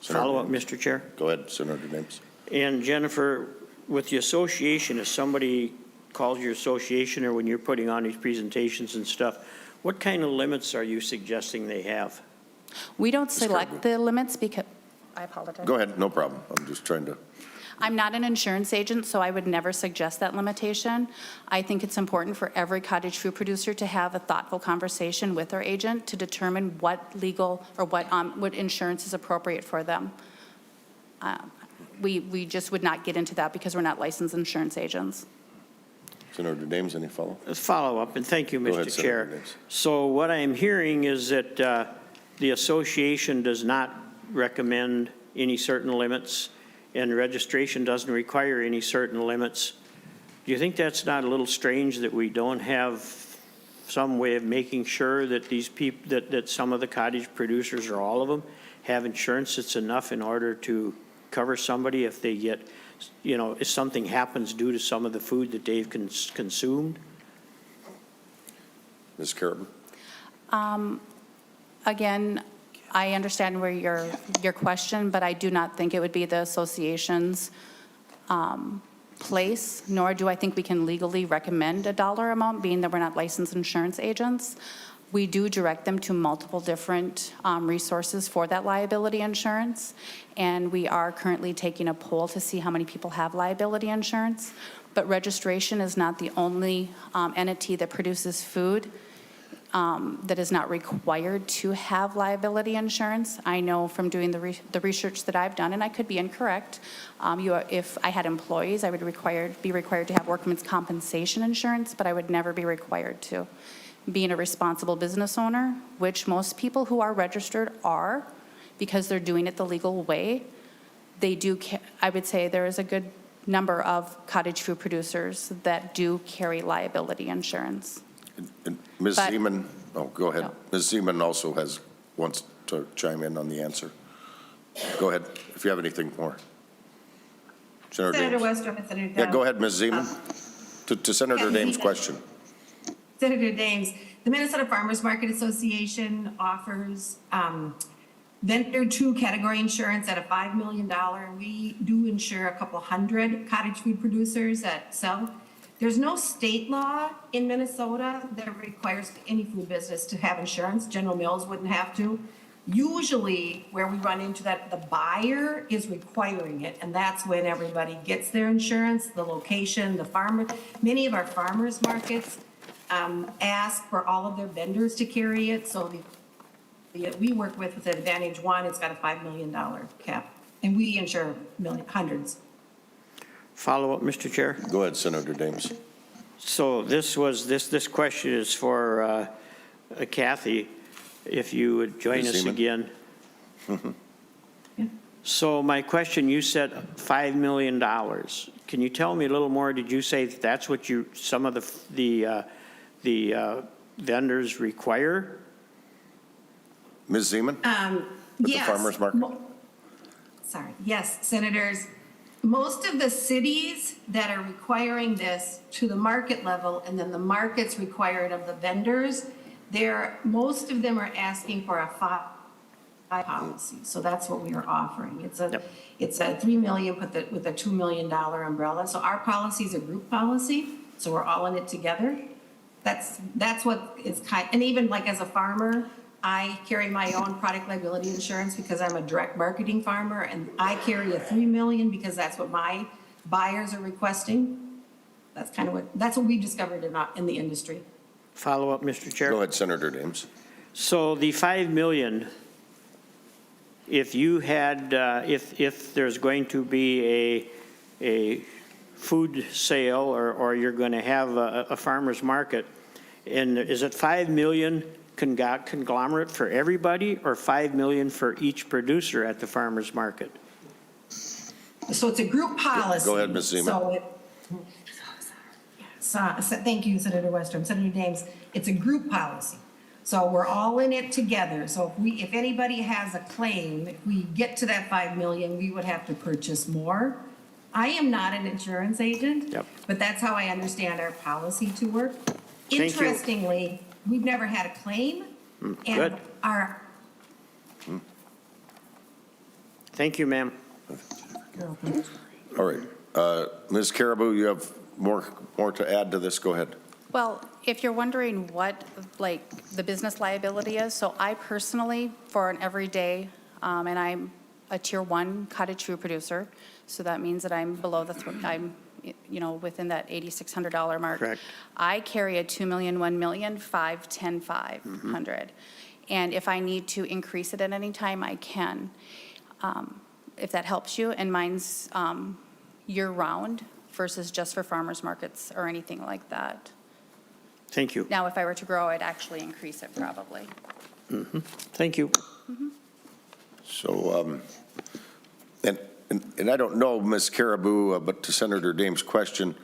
Follow up, Mr. Chair. Go ahead, Senator Dahms. And Jennifer, with the association, if somebody calls your association or when you're putting on these presentations and stuff, what kind of limits are you suggesting they have? We don't select the limits because, I apologize. Go ahead, no problem. I'm just trying to. I'm not an insurance agent, so I would never suggest that limitation. I think it's important for every cottage food producer to have a thoughtful conversation with their agent to determine what legal or what insurance is appropriate for them. We just would not get into that because we're not licensed insurance agents. Senator Dahms, any follow? Follow up, and thank you, Go Mr. ahead, Chair. Senator Dahms. So what I am hearing is that the association does not recommend any certain limits, and registration doesn't require any certain limits. Do you think that's not a little strange that we don't have some way of making sure that these people, that some of the cottage producers or all of them have insurance that's enough in order to cover somebody if they get, if something happens due to some of the food that they've consumed? Ms. Kerber? Again, I understand where your question, but I do not think it would be the association's place, nor do I think we can legally recommend a dollar amount, being that we're not licensed insurance agents. We do direct them to multiple different resources for that liability insurance, and we are currently taking a poll to see how many people have liability insurance. But registration is not the only entity that produces food that is not required to have liability insurance. I know from doing the research that I've done, and I could be incorrect, if I had employees, I would be required to have workman's compensation insurance, but I would never be required to. Being a responsible business owner, which most people who are registered are, because they're doing it the legal way, I would say there is a good number of cottage food producers that do carry liability insurance. And Ms. But- Zeman, go ahead. No. Ms. Zeman also wants to chime in on the answer. Go ahead, if you have anything more. Senator Senator Dahms. Westrom and Senator Dahms. Yeah, go ahead, Ms. Zeman. To Senator yeah, Dahms' question. Senator Dahms, the Minnesota Farmers Market Association offers vendor 2 category insurance at a $5 million. We do insure a couple hundred cottage food producers that sell. There's no state law in Minnesota that requires any food business to have insurance. General Mills wouldn't have to. Usually where we run into that, the buyer is requiring it, and that's when everybody gets their insurance, the location, the farmer. Many of our farmers markets ask for all of their vendors to carry it, so we work with Advantage One, it's got a $5 million cap, and we insure hundreds. Follow-up, Mr. Chair? Go ahead, Senator Dahms. So this question is for Kathy, if you would join Ms. us Seaman. again. So my question, you said $5 million. Can you tell me a little more? Did you say that's what some of the vendors require? Ms. Zeman? With the Yes. farmer's market? Sorry, yes, Senators. Most of the cities that are requiring this to the market level, and then the markets require it of the vendors, most of them are asking for a five policy. So that's what we are offering. It's a $3 million with a $2 million umbrella. So our policy is a group policy, so we're all in it together. That's what is and even like as a farmer, I carry my own product liability insurance because I'm a direct marketing farmer, and I carry a $3 million because that's what my buyers are requesting. That's what we discovered in the industry. Follow-up, Mr. Chair? Go ahead, Senator Dahms. So the $5 million, if you had, if there's going to be a food sale or you're going to have a farmer's market, and is it $5 million conglomerate for everybody or $5 million for each producer at the farmer's market? So it's a group policy. Go ahead, Ms. Zeman. Thank you, Senator Westrom. Senator Dahms, it's a group policy. So we're all in it together. So if anybody has a claim, if we get to that $5 million, we would have to purchase more. I am not an insurance agent, but that's how I understand our policy to work. you. Interestingly, we've never had a claim. Good. And Thank you, ma'am. All right. Ms. Caribou, you have more to add to this. Go ahead. Well, if you're wondering what, like, the business liability is, so I personally, for an everyday, and I'm a Tier 1 cottage food producer, so that means that I'm below I'm, within that $8,600 mark. Correct. I carry a $2 million, $1 million, $5, $10, $500. And if I need to increase it at any time, I can, if that helps you. And mine's year-round versus just for farmers markets or anything like that. Thank you. Now, if I were to grow, I'd actually increase it probably. Thank you. So, and I don't know, Ms. Caribou, but to Senator Dahms' question,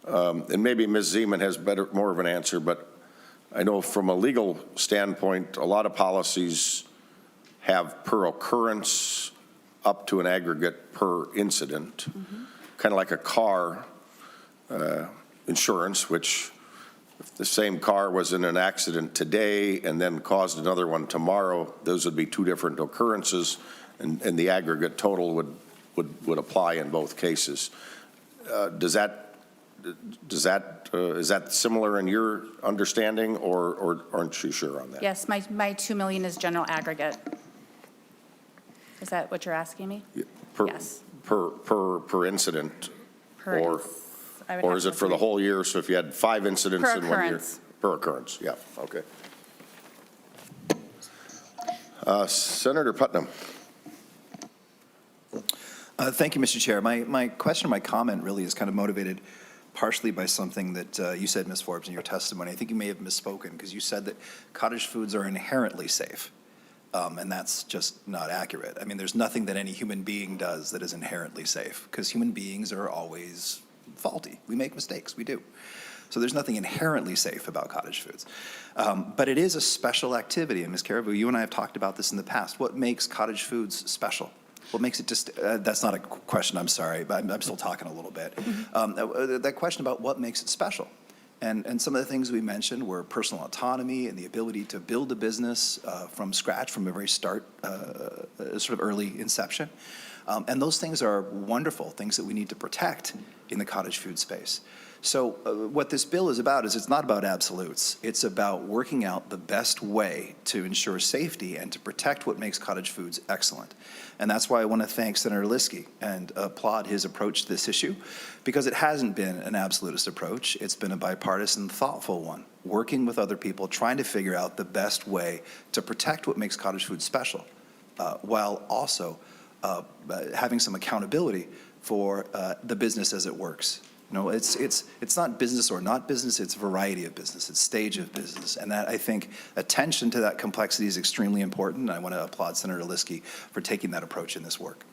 and maybe Ms. Zeman has more of an answer, but I know from a legal standpoint, a lot of policies have per occurrence up to an aggregate per incident, kind of like a car insurance, which if the same car was in an accident today and then caused another one tomorrow, those would be two different occurrences, and the aggregate total would apply in both cases. Is that similar in your understanding, or aren't you sure on that? Yes, my $2 million is general aggregate. Is that what you're asking me? Yes. Per incident, or is it for the whole year? So if you had 5 incidents in 1 year? Per occurrence, yeah, okay. Senator Putnam. Thank you, Mr. Chair. My question, my comment really is kind of motivated partially by something that you said, Ms. Forbes, in your testimony. I think you may have misspoken because you said that cottage foods are inherently safe, and that's just not accurate. I mean, there's nothing that any human being does that is inherently safe because human beings are always faulty. We make mistakes, we do. So there's nothing inherently safe about cottage foods. But it is a special activity, and Ms. Caribou, you and I have talked about this in the past. What makes cottage foods special? What makes it just, that's not a question, I'm sorry, but I'm still talking a little bit. That question about what makes it special. And some of the things we mentioned were personal autonomy and the ability to build a business from scratch, from a very sort of early inception. And those things are wonderful, things that we need to protect in the cottage food space. So what this bill is about is it's not about absolutes. It's about working out the best way to ensure safety and to protect what makes cottage foods excellent. And that's why I want to thank Senator Lieske and applaud his approach to this issue, because it hasn't been an absolutist approach. It's been a bipartisan, thoughtful one, working with other people, trying to figure out the best way to protect what makes cottage food special, while also having some accountability for the business as it works. You know, it's not business or not business, it's variety of business, it's stage of business. And that, I think, attention to that complexity is extremely important. And I want to applaud Senator Lieske for taking that approach in this work.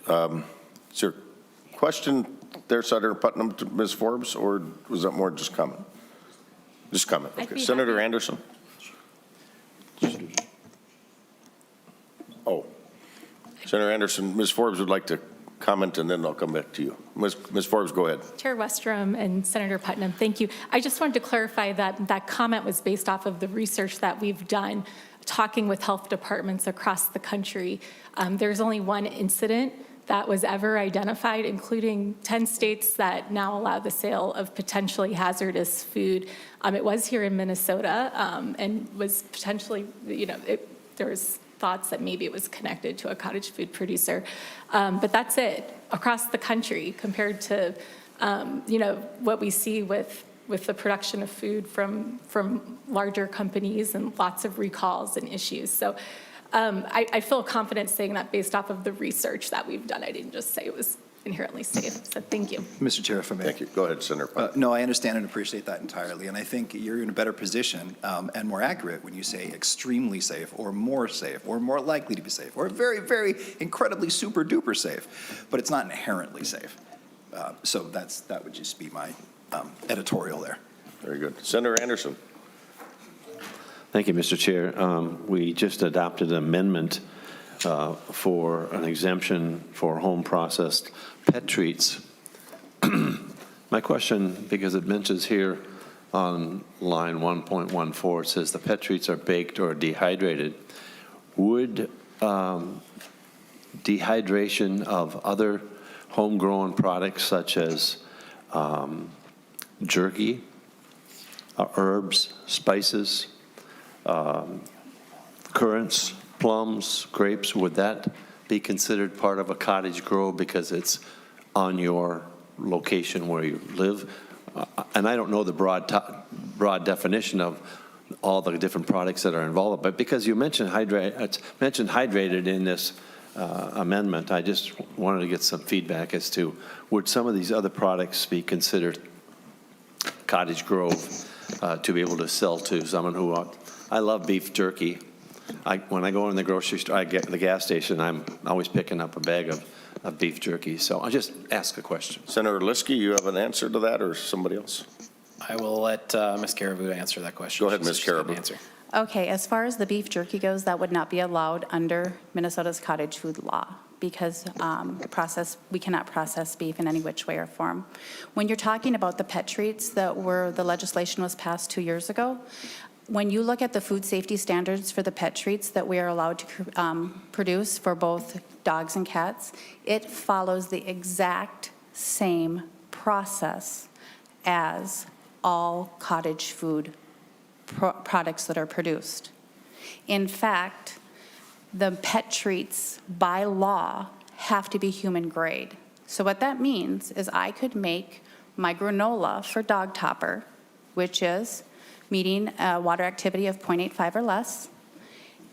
Is there a question there, Senator Putnam, to Ms. Forbes, or was that more just comment? Just comment, I'd okay. be Senator happy. Anderson? Oh, Senator Anderson, Ms. Forbes would like to comment, and then I'll come back to you. Ms. Forbes, go ahead. Chair Westrom and Senator Putnam, thank you. I just wanted to clarify that that comment was based off of the research that we've done, talking with health departments across the country. There's only one incident that was ever identified, including 10 states that now allow the sale of potentially hazardous food. It was here in Minnesota and was potentially, you know, there was thoughts that maybe it was connected to a cottage food producer. But that's it across the country compared to, you know, what we see with the production of food from larger companies and lots of recalls and issues. So I feel confident saying that based off of the research that we've done. I didn't just say it was inherently safe. So thank you. Mr. Chair, if I may. Thank you. Go ahead, Senator Putnam. No, I understand and appreciate that entirely. And I think you're in a better position and more accurate when you say extremely safe or more likely to be safe or very, very incredibly super duper safe. But it's not inherently safe. So that would just be my editorial there. Very good. Senator Anderson. Thank you, Mr. Chair. We just adopted an amendment for an exemption for home-processed pet treats. My question, because it mentions here on line 1.14, it says the pet treats are baked or dehydrated. Would dehydration of other homegrown products such as jerky, herbs, spices, currants, plums, grapes, would that be considered part of a cottage grow because it's on your location where you live? And I don't know the broad definition of all the different products that are involved, but because you mentioned hydrated in this amendment, I just wanted to get some feedback as to would some of these other products be considered cottage grove to be able to sell to someone who, I love beef jerky. When I go in the grocery store, I get the gas station, I'm always picking up a bag of beef jerky. So I'll just ask a question. Senator Lieske, you have an answer to that, or somebody else? I will let Ms. Caribou answer that question. Go ahead, Ms. Caribou. Okay, as far as the beef jerky goes, that would not be allowed under Minnesota's cottage food law because we cannot process beef in any which way or form. When you're talking about the pet treats the legislation was passed 2 years ago, when you look at the food safety standards for the pet treats that we are allowed to produce for both dogs and cats, it follows the exact same process as all cottage food products that are produced. In fact, the pet treats by law have to be human grade. So what that means is I could make my granola for Dog Topper, which is meeting a water activity of 0.85 or less,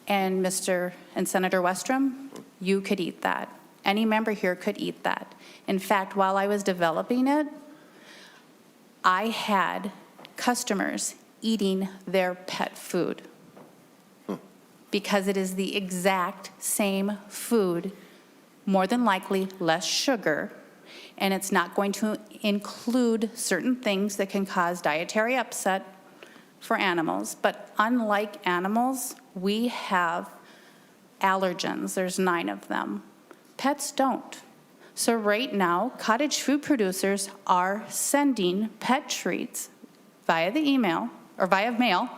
and Mr. and Senator Westrom, you could eat that. Any member here could eat that. In fact, while I was developing it, I had customers eating their pet food because it is the exact same food, more than likely less sugar, and it's not going to include certain things that can cause dietary upset for animals. But unlike animals, we have allergens. There's 9 of them. Pets don't. So right now, cottage food producers are sending pet treats via the email or via mail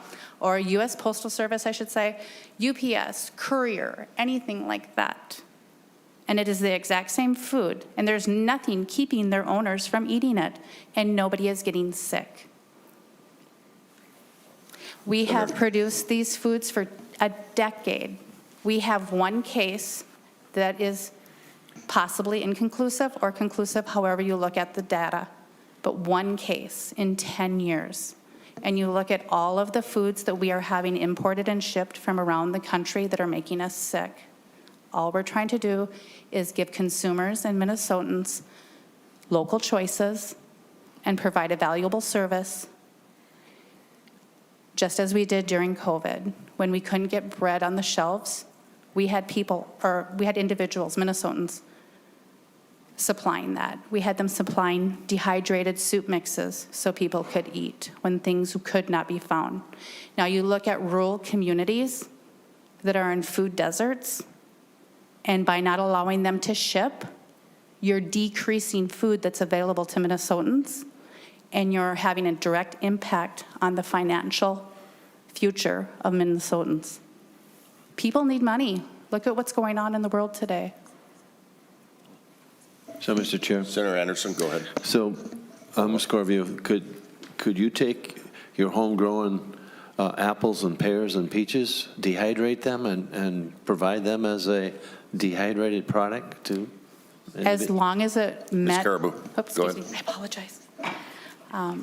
or U.S. Postal Service, I should say, UPS, courier, anything like that. And it is the exact same food, and there's nothing keeping their owners from eating it, and nobody is getting sick. We have produced these foods for a decade. We have one case that is possibly inconclusive or conclusive, however you look at the data, but one case in 10 years. And you look at all of the foods that we are having imported and shipped from around the country that are making us sick. All we're trying to do is give consumers and Minnesotans local choices and provide a valuable service, just as we did during COVID. When we couldn't get bread on the shelves, we had individuals, Minnesotans, supplying that. We had them supplying dehydrated soup mixes so people could eat when things could not be found. Now you look at rural communities that are in food deserts, and by not allowing them to ship, you're decreasing food that's available to Minnesotans, and you're having a direct impact on the financial future of Minnesotans. People need money. Look at what's going on in the world today. So, Mr. Chair. Senator Anderson, go ahead. So, Ms. Corview, could you take your homegrown apples and pears and peaches, dehydrate them, and provide them as a dehydrated product to? As long as it met. Ms. Caribou, Oops, go excuse ahead. me, I apologize.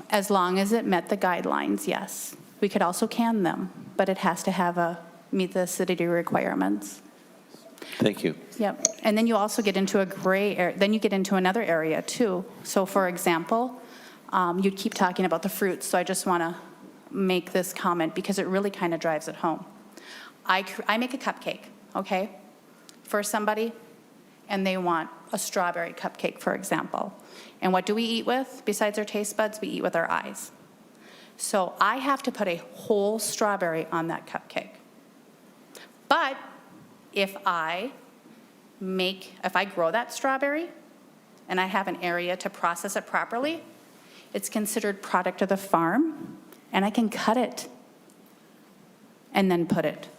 As long as it met the guidelines, yes. We could also can them, but it has to meet the acidity requirements. Thank you. Yep. And then you also get into a gray area, then you get into another area too. So for example, you keep talking about the fruits, so I just want to make this comment because it really kind of drives it home. I make a cupcake, okay, for somebody, and they want a strawberry cupcake, for example. And what do we eat with besides our taste buds? We eat with our eyes. So I have to put a whole strawberry on that cupcake. But if I grow that strawberry and I have an area to process it properly, it's considered product of the farm, and I can cut it and then put it.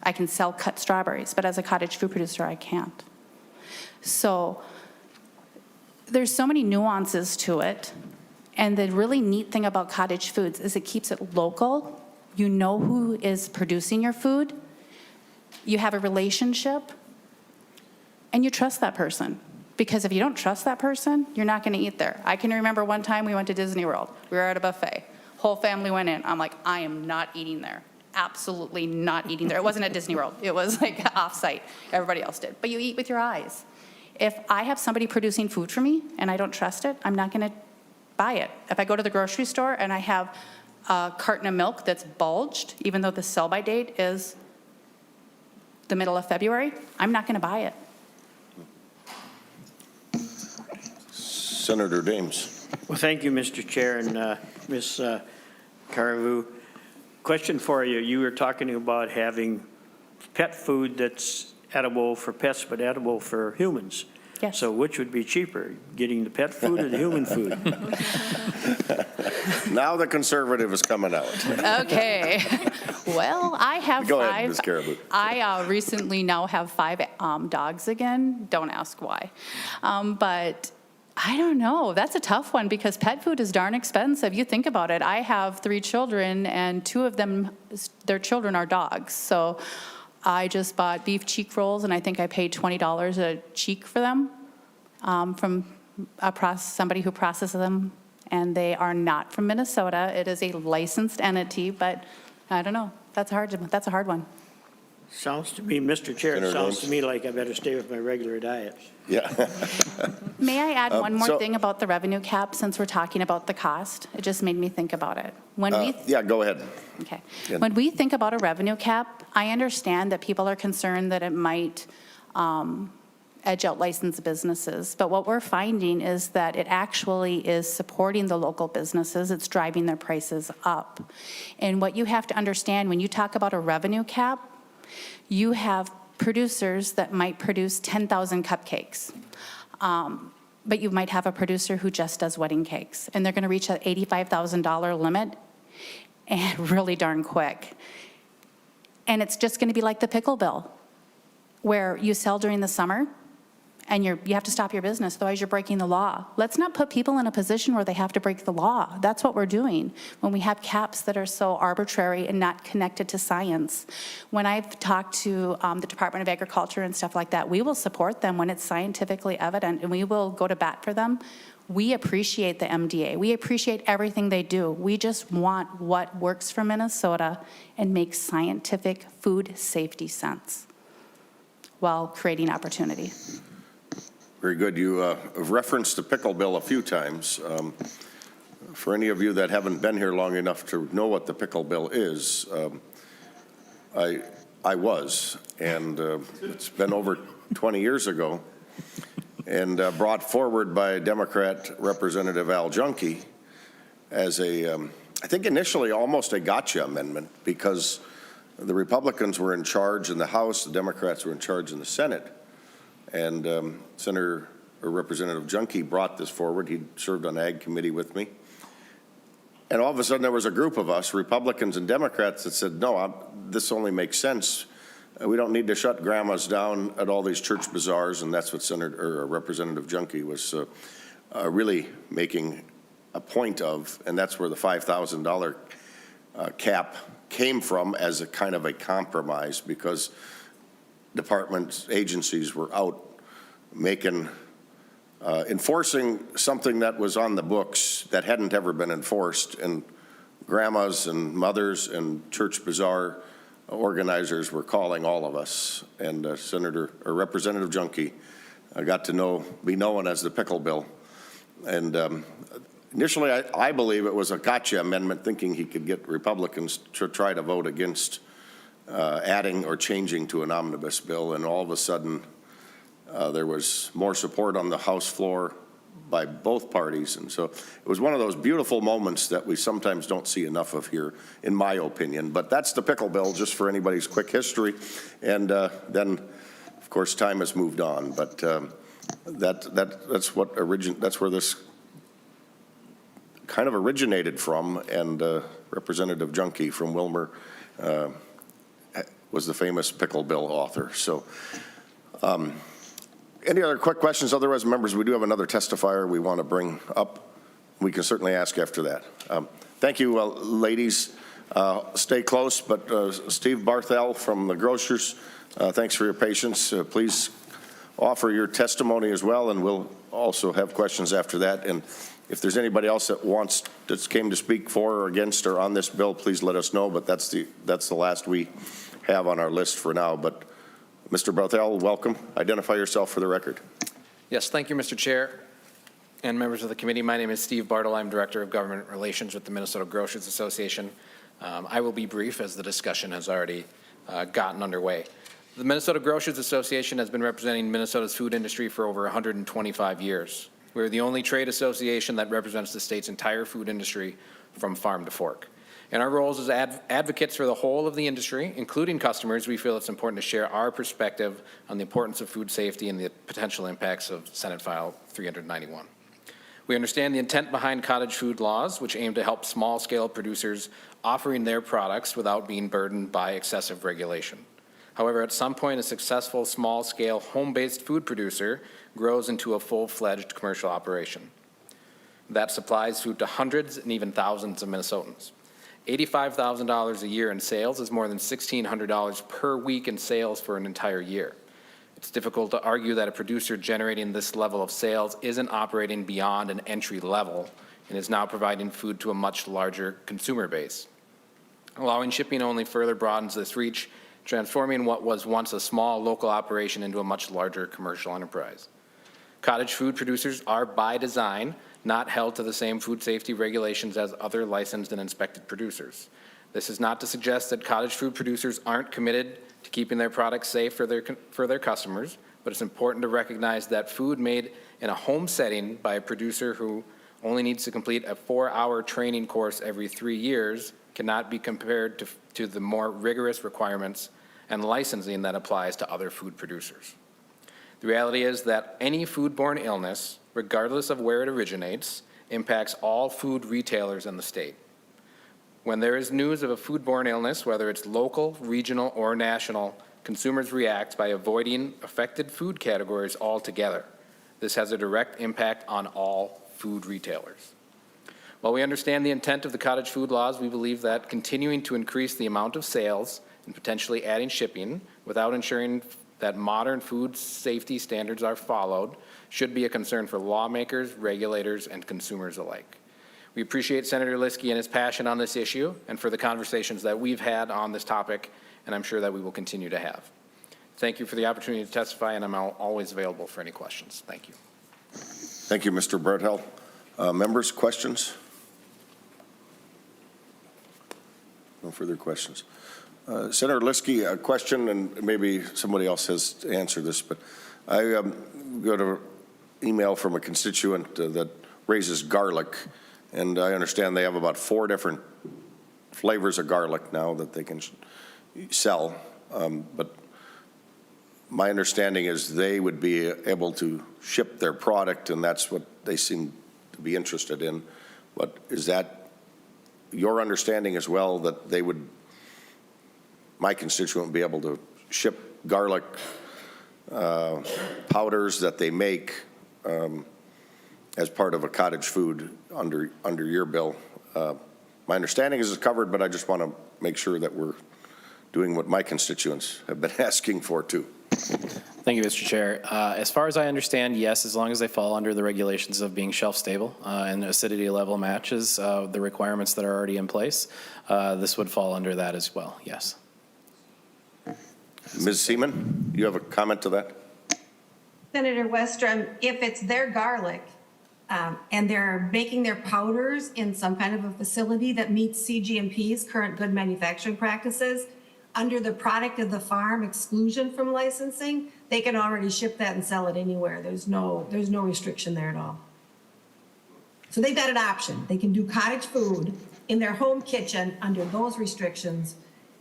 I can sell cut strawberries, but as a cottage food producer, I can't. So there's so many nuances to it, and the really neat thing about cottage foods is it keeps it local. You know who is producing your food. You have a relationship, and you trust that person. Because if you don't trust that person, you're not going to eat there. I can remember one time we went to Disney World. We were at a buffet. Whole family went in. I'm like, I am not eating there. Absolutely not eating there. It wasn't at Disney World. It was like off-site. Everybody else did. But you eat with your eyes. If I have somebody producing food for me and I don't trust it, I'm not going to buy it. If I go to the grocery store and I have a carton of milk that's bulged, even though the sell-by date is the middle of February, I'm not going to buy it. Senator Dahms. Well, thank you, Mr. Chair, and Ms. Caribou. Question for you. You were talking about having pet food that's edible for pets but edible for humans. Yes. So which would be cheaper, getting the pet food or the human food? Now the conservative is coming out. Okay. Well, I have Go five. ahead, Ms. Caribou. I recently now have 5 dogs again. Don't ask why. But I don't know. That's a tough one because pet food is darn expensive. You think about it. I have 3 children, and 2 of them, their children are dogs. So I just bought beef cheek rolls, and I think I paid $20 a cheek for them from somebody who processes them, and they are not from Minnesota. It is a licensed entity, but I don't know. That's a hard one. Sounds to me, Mr. Chair, it Senator sounds Dahms. to me like I better stay with my regular diet. Yeah. May I add one more so- thing about the revenue cap since we're talking about the cost? It just made me think about it. Yeah, go ahead. Okay. Good. When we think about a revenue cap, I understand that people are concerned that it might edge out licensed businesses. But what we're finding is that it actually is supporting the local businesses. It's driving their prices up. And what you have to understand when you talk about a revenue cap, you have producers that might produce 10,000 cupcakes. But you might have a producer who just does wedding cakes, and they're going to reach an $85,000 limit. and really darn quick. And it's just going to be like the pickle bill, where you sell during the summer and you have to stop your business, otherwise you're breaking the law. Let's not put people in a position where they have to break the law. That's what we're doing when we have caps that are so arbitrary and not connected to science. When I've talked to the Department of Agriculture and stuff like that, we will support them when it's scientifically evident, and we will go to bat for them. We appreciate the MDA. We appreciate everything they do. We just want what works for Minnesota and makes scientific food safety sense while creating opportunity. Very good. You have referenced the pickle bill a few times. For any of you that haven't been here long enough to know what the pickle bill is, I was, and it's been over 20 years ago, and brought forward by Democrat Representative Al Junkie as a, I think initially almost a gotcha amendment, because the Republicans were in charge in the House, the Democrats were in charge in the Senate. And Senator or Representative Junkie brought this forward. He served on Ag Committee with me. And all of a sudden there was a group of us, Republicans and Democrats, that said, no, this only makes sense. We don't need to shut grandmas down at all these church bazaars. And that's what Senator or Representative Junkie was really making a point of. And that's where the $5,000 cap came from, as a kind of a compromise, because departments, agencies were out enforcing something that was on the books that hadn't ever been enforced, and grandmas and mothers and church bazaar organizers were calling all of us. And Senator or Representative Junkie got to be known as the pickle bill. And initially, I believe it was a gotcha amendment, thinking he could get Republicans to try to vote against adding or changing to an omnibus bill, and all of a sudden there was more support on the House floor by both parties. And so it was one of those beautiful moments that we sometimes don't see enough of here, in my opinion. But that's the pickle bill, just for anybody's quick history. And then, of course, time has moved on. But that's where this kind of originated from. And Representative Junkie from Wilmer was the famous pickle bill author. So any other quick questions? Otherwise, members, we do have another testifier we want to bring up. We can certainly ask after that. Thank you, ladies. Stay close, but Steve Barthel from the Grocers, thanks for your patience. Please offer your testimony as well, and we'll also have questions after that. And if there's anybody else that came to speak for or against or on this bill, please let us know. But that's the last we have on our list for now. But Mr. Barthel, welcome. Identify yourself for the record. Yes, thank you, Mr. Chair and members of the committee. My name is Steve Bartle. I'm Director of Government Relations with the Minnesota Grocers Association. I will be brief, as the discussion has already gotten underway. The Minnesota Grocers Association has been representing Minnesota's food industry for over 125 years. We're the only trade association that represents the state's entire food industry from farm to fork. In our roles as advocates for the whole of the industry, including customers, we feel it's important to share our perspective on the importance of food safety and the potential impacts of Senate File 391. We understand the intent behind cottage food laws, which aim to help small-scale producers offering their products without being burdened by excessive regulation. However, at some point, a successful small-scale home-based food producer grows into a full-fledged commercial operation that supplies food to hundreds and even thousands of Minnesotans. $85,000 a year in sales is more than $1,600 per week in sales for an entire year. It's difficult to argue that a producer generating this level of sales isn't operating beyond an entry level and is now providing food to a much larger consumer base. Allowing shipping only further broadens this reach, transforming what was once a small local operation into a much larger commercial enterprise. Cottage food producers are, by design, not held to the same food safety regulations as other licensed and inspected producers. This is not to suggest that cottage food producers aren't committed to keeping their products safe for their customers, but it's important to recognize that food made in a home setting by a producer who only needs to complete a 4-hour training course every 3 years cannot be compared to the more rigorous requirements and licensing that applies to other food producers. The reality is that any foodborne illness, regardless of where it originates, impacts all food retailers in the state. When there is news of a foodborne illness, whether it's local, regional, or national, consumers react by avoiding affected food categories altogether. This has a direct impact on all food retailers. While we understand the intent of the cottage food laws, we believe that continuing to increase the amount of sales and potentially adding shipping without ensuring that modern food safety standards are followed should be a concern for lawmakers, regulators, and consumers alike. We appreciate Senator Lieske and his passion on this issue and for the conversations that we've had on this topic, and I'm sure that we will continue to have. Thank you for the opportunity to testify, and I'm always available for any questions. Thank you. Thank you, Mr. Berthel. Members, questions? No further questions. Senator Lieske, a question, and maybe somebody else has to answer this, but I got an email from a constituent that raises garlic, and I understand they have about 4 different flavors of garlic now that they can sell, but my understanding is they would be able to ship their product, and that's what they seem to be interested in. But is that your understanding as well, that they would, my constituent, be able to ship garlic powders that they make as part of a cottage food under your bill? My understanding is it's covered, but I just want to make sure that we're doing what my constituents have been asking for too. Thank you, Mr. Chair. As far as I understand, yes, as long as they fall under the regulations of being shelf stable and acidity level matches the requirements that are already in place, this would fall under that as well, yes. Ms. Seaman, you have a comment to that? Senator Westrom, if it's their garlic and they're making their powders in some kind of a facility that meets CGMP's current good manufacturing practices, under the product of the farm exclusion from licensing, they can already ship that and sell it anywhere. There's no restriction there at all. So they've got an option. They can do cottage food in their home kitchen under those restrictions.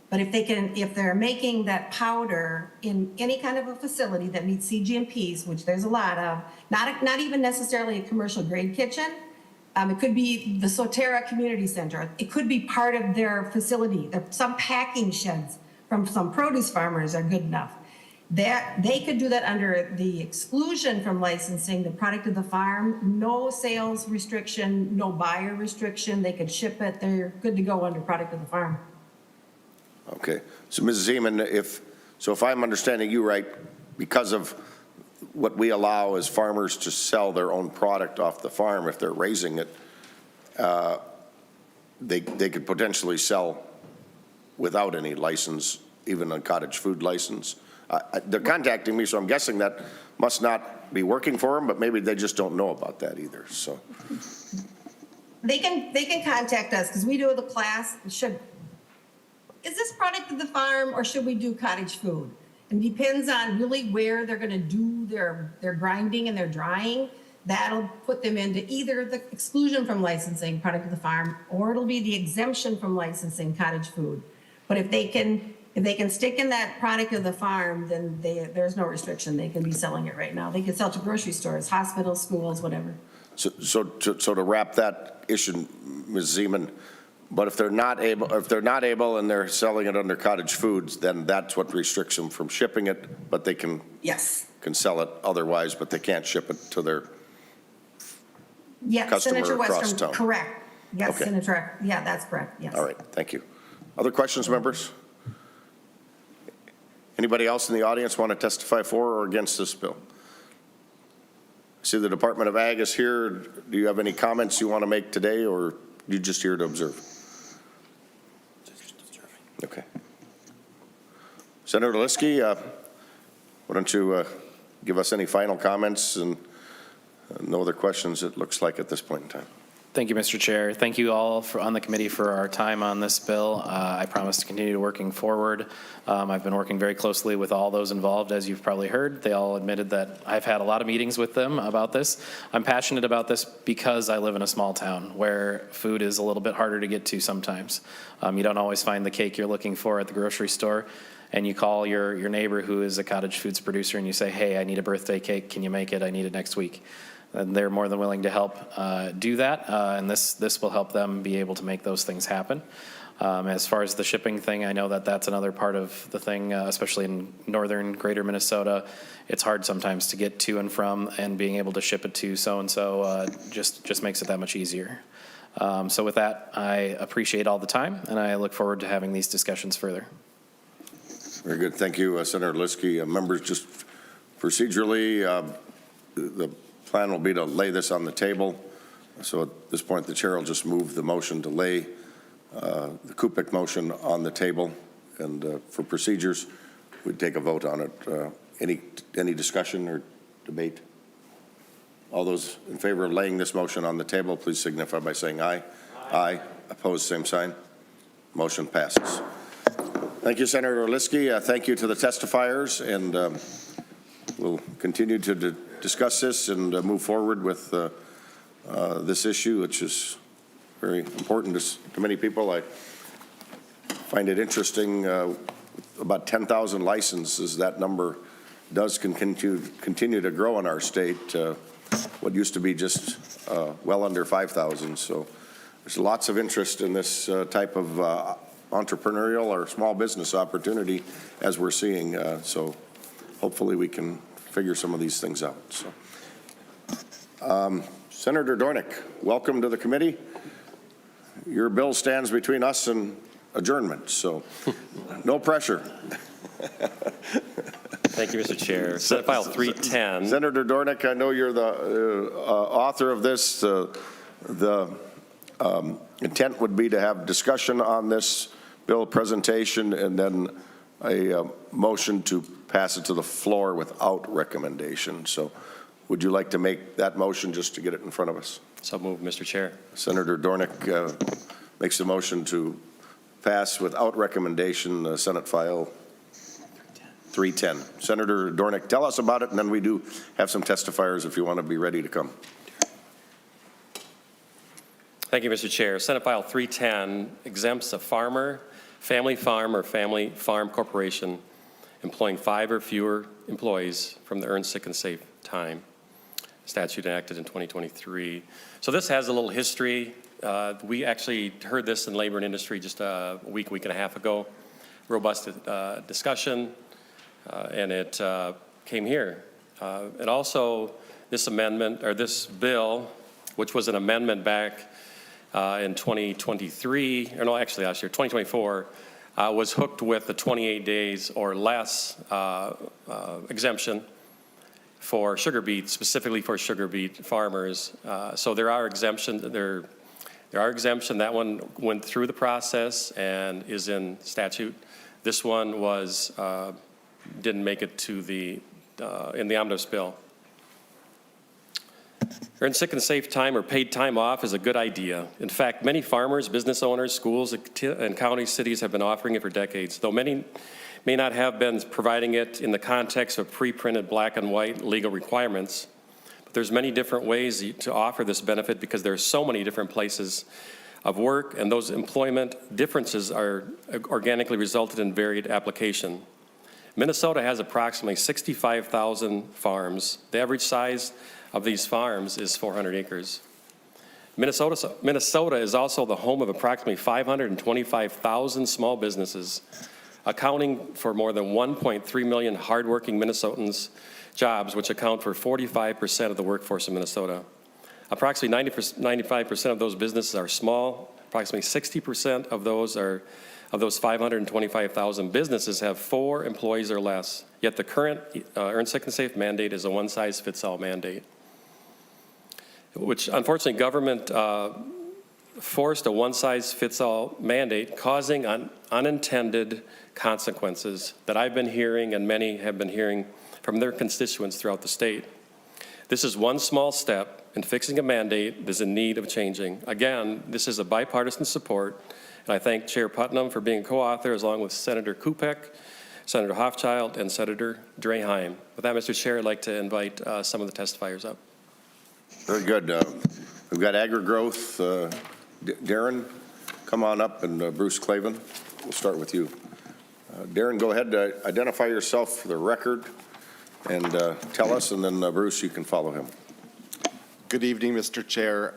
But if they're making that powder in any kind of a facility that meets CGMPs, which there's a lot of, not even necessarily a commercial grade kitchen, it could be the Soterra Community Center. It could be part of their facility. Some packing sheds from some produce farmers are good enough. They could do that under the exclusion from licensing, the product of the farm, no sales restriction, no buyer restriction. They could ship it. They're good to go under product of the farm. Okay. So Mrs. Zeman, if I'm understanding you right, because of what we allow as farmers to sell their own product off the farm, if they're raising it, they could potentially sell without any license, even a cottage food license. They're contacting me, so I'm guessing that must not be working for them, but maybe they just don't know about that either. So they can contact us because we do the class. Is this product of the farm or should we do cottage food? And depends on really where they're going to do their grinding and their drying. That'll put them into either the exclusion from licensing, product of the farm, or it'll be the exemption from licensing, cottage food. But if they can stick in that product of the farm, then there's no restriction. They can be selling it right now. They can sell to grocery stores, hospitals, schools, whatever. So to wrap that issue, Ms. Zeman, but if they're not able and they're selling it under cottage foods, then that's what restricts them from shipping it, but they can sell it otherwise, but they can't ship it to their customer Senator across Westrom, town. correct. Yes, Okay. Senator, yeah, that's correct, yes. All right, thank you. Other questions, members? Anybody else in the audience want to testify for or against this bill? I see the Department of Ag is here. Do you have any comments you want to make today, or are you just here to observe? Okay. Senator Lieske, why don't you give us any final comments, and no other questions, it looks like, at this point in time. Thank you, Mr. Chair. Thank you all on the committee for our time on this bill. I promise to continue working forward. I've been working very closely with all those involved, as you've probably heard. They all admitted that I've had a lot of meetings with them about this. I'm passionate about this because I live in a small town where food is a little bit harder to get to sometimes. You don't always find the cake you're looking for at the grocery store, and you call your neighbor who is a cottage foods producer and you say, hey, I need a birthday cake. Can you make it? I need it next week. and they're more than willing to help do that, and this will help them be able to make those things happen. As far as the shipping thing, I know that that's another part of the thing, especially in northern greater Minnesota. It's hard sometimes to get to and from, and being able to ship it to so-and-so just makes it that much easier. So with that, I appreciate all the time, and I look forward to having these discussions further. Very good. Thank you, Senator Lieske. Members, just procedurally, the plan will be to lay this on the table. So at this point, the chair will just move the motion to lay the Kupek motion on the table, and for procedures, we'd take a vote on it. Any discussion or debate? All those in favor of laying this motion on the table, please signify by saying aye. Aye. Opposed, same sign. Motion passes. Thank you, Senator Lieske. Thank you to the testifiers, and we'll continue to discuss this and move forward with this issue, which is very important to many people. I find it interesting, about 10,000 licenses, that number does continue to grow in our state. What used to be just well under 5,000. So there's lots of interest in this type of entrepreneurial or small business opportunity, as we're seeing. So hopefully we can figure some of these things out. So, Senator Dornink, welcome to the committee. Your bill stands between us and adjournment, so no pressure. Thank you, Mr. Chair. Senate File 310. Senator Dornink, I know you're the author of this. The intent would be to have discussion on this bill presentation and then a motion to pass it to the floor without recommendation. So would you like to make that motion just to get it in front of us? So moved, Mr. Chair. Senator Dornink makes the motion to pass without recommendation Senate File 310. Senator Dornink, tell us about it, and then we do have some testifiers if you want to be ready to come. Thank you, Mr. Chair. Senate File 310 exempts a farmer, family farm, or family farm corporation employing 5 or fewer employees from the Earned Sick and Safe Time statute enacted in 2023. So this has a little history. We actually heard this in labor and industry just a week and a half ago. Robust discussion, and it came here. And also, this amendment, or this bill, which was an amendment back in 2023, or no, actually last year, 2024, was hooked with the 28 days or less exemption for sugar beet, specifically for sugar beet farmers. So there are exemptions. There are exemptions. That one went through the process and is in statute. This one was didn't make it to the in the omnibus bill. Earned sick and safe time or paid time off is a good idea. In fact, many farmers, business owners, schools, and county cities have been offering it for decades, though many may not have been providing it in the context of pre-printed black and white legal requirements. But there's many different ways to offer this benefit because there's so many different places of work, and those employment differences are organically resulted in varied application. Minnesota has approximately 65,000 farms. The average size of these farms is 400 acres. Minnesota is also the home of approximately 525,000 small businesses, accounting for more than 1.3 million hardworking Minnesotans' jobs, which account for 45% of the workforce in Minnesota. Approximately 95% of those businesses are small. Approximately 60% of those 525,000 businesses have 4 employees or less. Yet the current Earned Sick and Safe mandate is a one-size-fits-all mandate, which unfortunately government forced a one-size-fits-all mandate, causing unintended consequences that I've been hearing and many have been hearing from their constituents throughout the state. This is one small step in fixing a mandate that is in need of changing. Again, this is a bipartisan support, and I thank Chair Putnam for being a co-author, along with Senator Kupek, Senator Hochschild, and Senator Draheim. With that, Mr. Chair, I'd like to invite some of the testifiers up. Very good. We've got agri-growth. Darren, come on up, and Bruce Clavin, we'll start with you. Darren, go ahead, identify yourself for the record and tell us, and then Bruce, you can follow him. Good evening, Mr. Chair.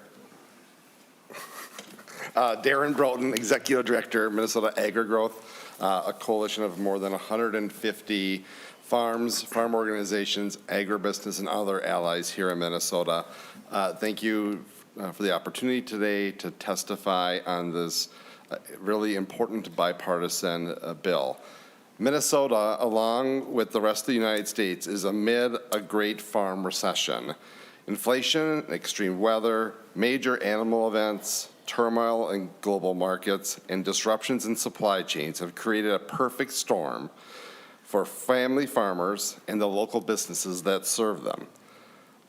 Darren Broughton, Executive Director, Minnesota Agri-Growth, a coalition of more than 150 farms, farm organizations, agribusiness, and other allies here in Minnesota. Thank you for the opportunity today to testify on this really important bipartisan bill. Minnesota, along with the rest of the United States, is amid a great farm recession. Inflation, extreme weather, major animal events, turmoil in global markets, and disruptions in supply chains have created a perfect storm for family farmers and the local businesses that serve them.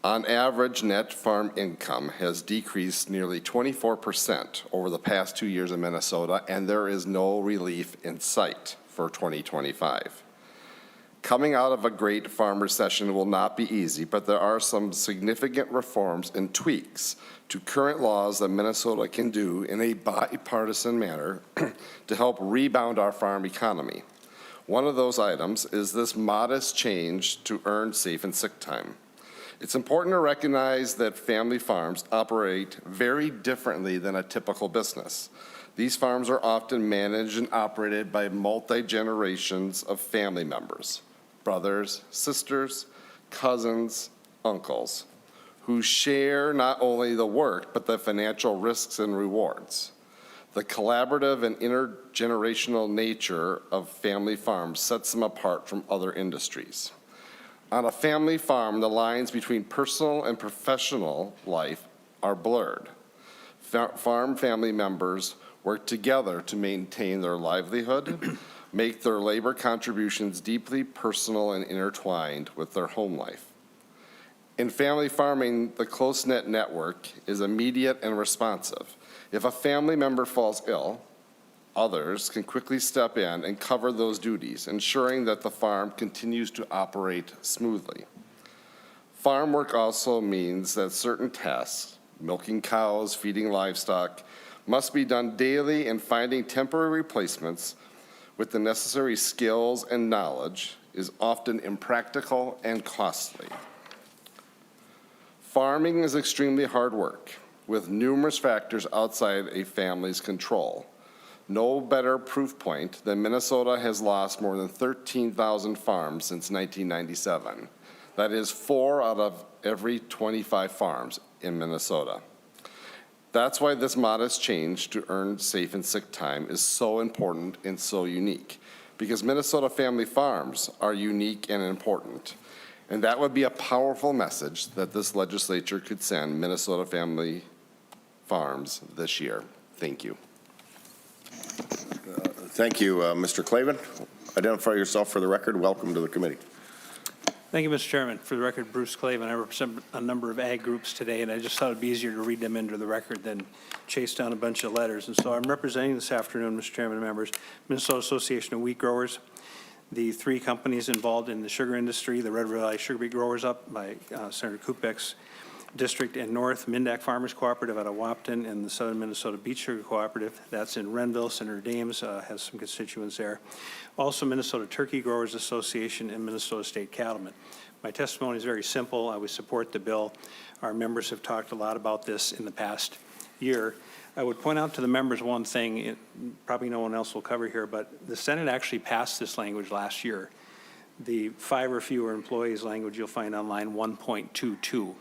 On average, net farm income has decreased nearly 24% over the past 2 years in Minnesota, and there is no relief in sight for 2025. Coming out of a great farm recession will not be easy, but there are some significant reforms and tweaks to current laws that Minnesota can do in a bipartisan manner to help rebound our farm economy. One of those items is this modest change to earned safe and sick time. It's important to recognize that family farms operate very differently than a typical business. These farms are often managed and operated by multi-generations of family members, brothers, sisters, cousins, uncles, who share not only the work, but the financial risks and rewards. The collaborative and intergenerational nature of family farms sets them apart from other industries. On a family farm, the lines between personal and professional life are blurred. Farm family members work together to maintain their livelihood, make their labor contributions deeply personal and intertwined with their home life. In family farming, the close-knit network is immediate and responsive. If a family member falls ill, others can quickly step in and cover those duties, ensuring that the farm continues to operate smoothly. Farm work also means that certain tasks, milking cows, feeding livestock, must be done daily, and finding temporary replacements with the necessary skills and knowledge is often impractical and costly. Farming is extremely hard work with numerous factors outside a family's control. No better proof point than Minnesota has lost more than 13,000 farms since 1997. That is 4 out of every 25 farms in Minnesota. That's why this modest change to earn safe and sick time is so important and so unique, because Minnesota family farms are unique and important. And that would be a powerful message that this legislature could send Minnesota family farms this year. Thank you. Thank you, Mr. Clavin. Identify yourself for the record. Welcome to the committee. Thank you, Mr. Chairman. For the record, Bruce Clavin. I represent a number of ag groups today, and I just thought it'd be easier to read them into the record than chase down a bunch of letters. And so I'm representing this afternoon, Mr. Chairman and members, Minnesota Association of Wheat Growers, the 3 companies involved in the sugar industry, the Red River Valley Sugar Beet Growers up by Senator Kupek's district and north, Mindak Farmers Cooperative out of Wapton, and the Southern Minnesota Beet Sugar Cooperative. That's in Renville. Senator Dahms has some constituents there. Also, Minnesota Turkey Growers Association and Minnesota State Cattlemen. My testimony is very simple. I would support the bill. Our members have talked a lot about this in the past year. I would point out to the members one thing, probably no one else will cover here, but the Senate actually passed this language last year. The 5 or fewer employees language you'll find on line 1.22.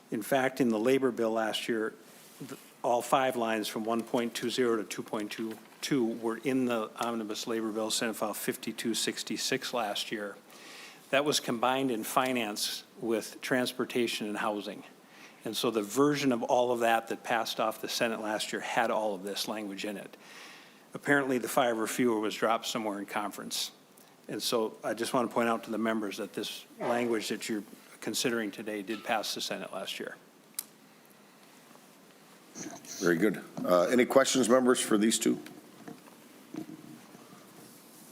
In fact, in the labor bill last year, all 5 lines from 1.20 to 2.22 were in the omnibus labor bill, Senate File 5266 last year. That was combined in finance with transportation and housing. And so the version of all of that that passed off the Senate last year had all of this language in it. Apparently, the 5 or fewer was dropped somewhere in conference. And so I just want to point out to the members that this language that you're considering today did pass the Senate last year. Very good. Any questions, members, for these two?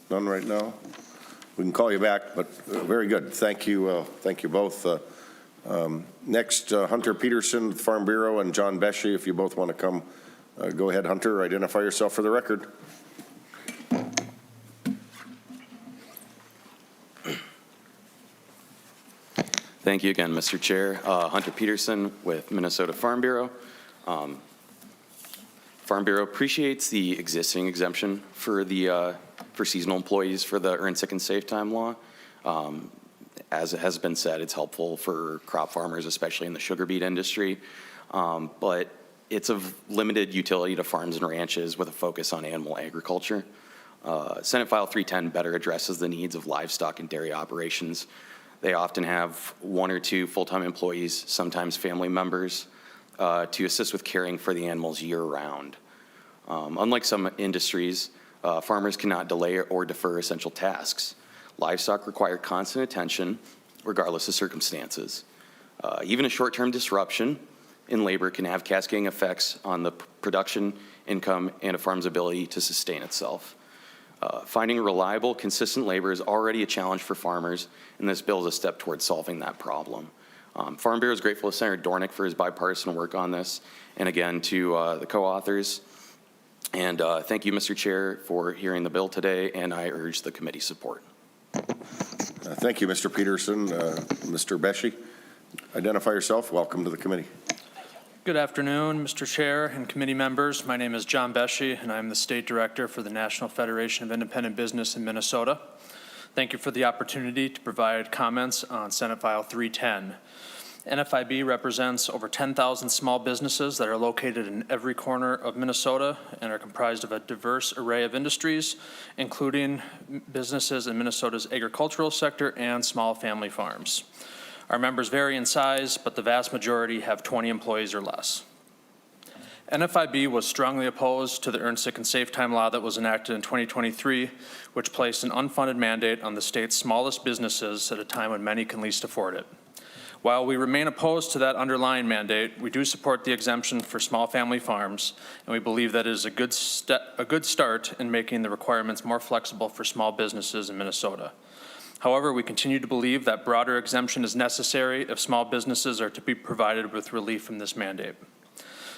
None right now. We can call you back, but very good. Thank you. Thank you both. Next, Hunter Peterson with Farm Bureau and John Beshe, if you both want to come. Go ahead, Hunter. Identify yourself for the record. Thank you again, Mr. Chair. Hunter Peterson with Minnesota Farm Bureau. Farm Bureau appreciates the existing exemption for seasonal employees for the Earn Sick and Safe Time law. As it has been said, it's helpful for crop farmers, especially in the sugar beet industry, but it's of limited utility to farms and ranches with a focus on animal agriculture. Senate File 310 better addresses the needs of livestock and dairy operations. They often have 1 or 2 full-time employees, sometimes family members, to assist with caring for the animals year-round. Unlike some industries, farmers cannot delay or defer essential tasks. Livestock require constant attention, regardless of circumstances. Even a short-term disruption in labor can have cascading effects on the production, income, and a farm's ability to sustain itself. Finding reliable, consistent labor is already a challenge for farmers, and this bill is a step towards solving that problem. Farm Bureau is grateful to Senator Dornink for his bipartisan work on this, and again to the co-authors. And thank you, Mr. Chair, for hearing the bill today, and I urge the committee support. Thank you, Mr. Peterson. Mr. Beshi, identify yourself. Welcome to the committee. Good afternoon, Mr. Chair and committee members. My name is John Beshi, and I'm the State Director for the National Federation of Independent Business in Minnesota. Thank you for the opportunity to provide comments on Senate File 310. NFIB represents over 10,000 small businesses that are located in every corner of Minnesota and are comprised of a diverse array of industries, including businesses in Minnesota's agricultural sector and small family farms. Our members vary in size, but the vast majority have 20 employees or less. NFIB was strongly opposed to the Earn Sick and Safe Time law that was enacted in 2023, which placed an unfunded mandate on the state's smallest businesses at a time when many can least afford it. While we remain opposed to that underlying mandate, we do support the exemption for small family farms, and we believe that is a good start in making the requirements more flexible for small businesses in Minnesota. However, we continue to believe that broader exemption is necessary if small businesses are to be provided with relief from this mandate.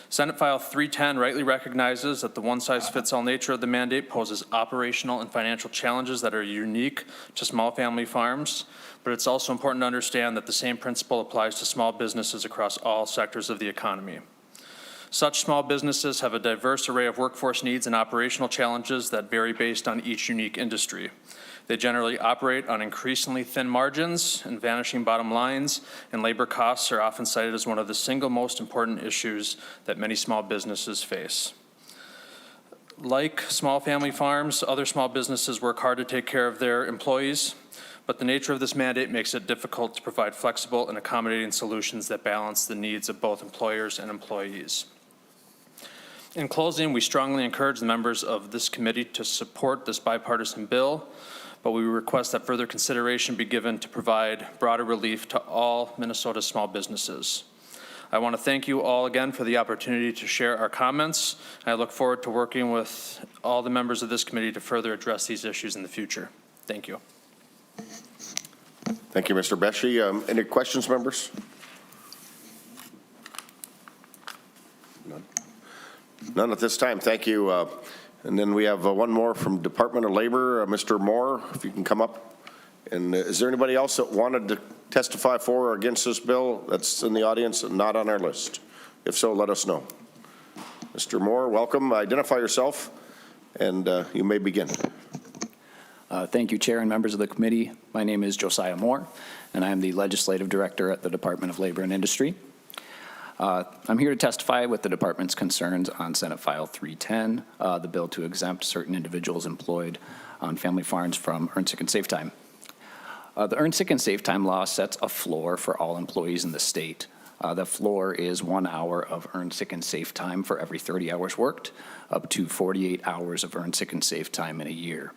Senate File 310 rightly recognizes that the one-size-fits-all nature of the mandate poses operational and financial challenges that are unique to small family farms, but it's also important to understand that the same principle applies to small businesses across all sectors of the economy. Such small businesses have a diverse array of workforce needs and operational challenges that vary based on each unique industry. They generally operate on increasingly thin margins and vanishing bottom lines, and labor costs are often cited as one of the single most important issues that many small businesses face. Like small family farms, other small businesses work hard to take care of their employees, but the nature of this mandate makes it difficult to provide flexible and accommodating solutions that balance the needs of both employers and employees. In closing, we strongly encourage the members of this committee to support this bipartisan bill, but we request that further consideration be given to provide broader relief to all Minnesota small businesses. I want to thank you all again for the opportunity to share our comments. I look forward to working with all the members of this committee to further address these issues in the future. Thank you. Thank you, Mr. Beshi. Any questions, members? None. None at this time. Thank you. And then we have one more from Department of Labor, Mr. Moore, if you can come up. And is there anybody else that wanted to testify for or against this bill that's in the audience and not on our list? If so, let us know. Mr. Moore, welcome. Identify yourself, and you may begin. Thank you, Chair and members of the committee. My name is Josiah Moore, and I am the Legislative Director at the Department of Labor and Industry. I'm here to testify with the department's concerns on Senate File 310, the bill to exempt certain individuals employed on family farms from Earn Sick and Safe Time. The Earn Sick and Safe Time law sets a floor for all employees in the state. The floor is 1 hour of Earn Sick and Safe Time for every 30 hours worked, up to 48 hours of Earn Sick and Safe Time in a year.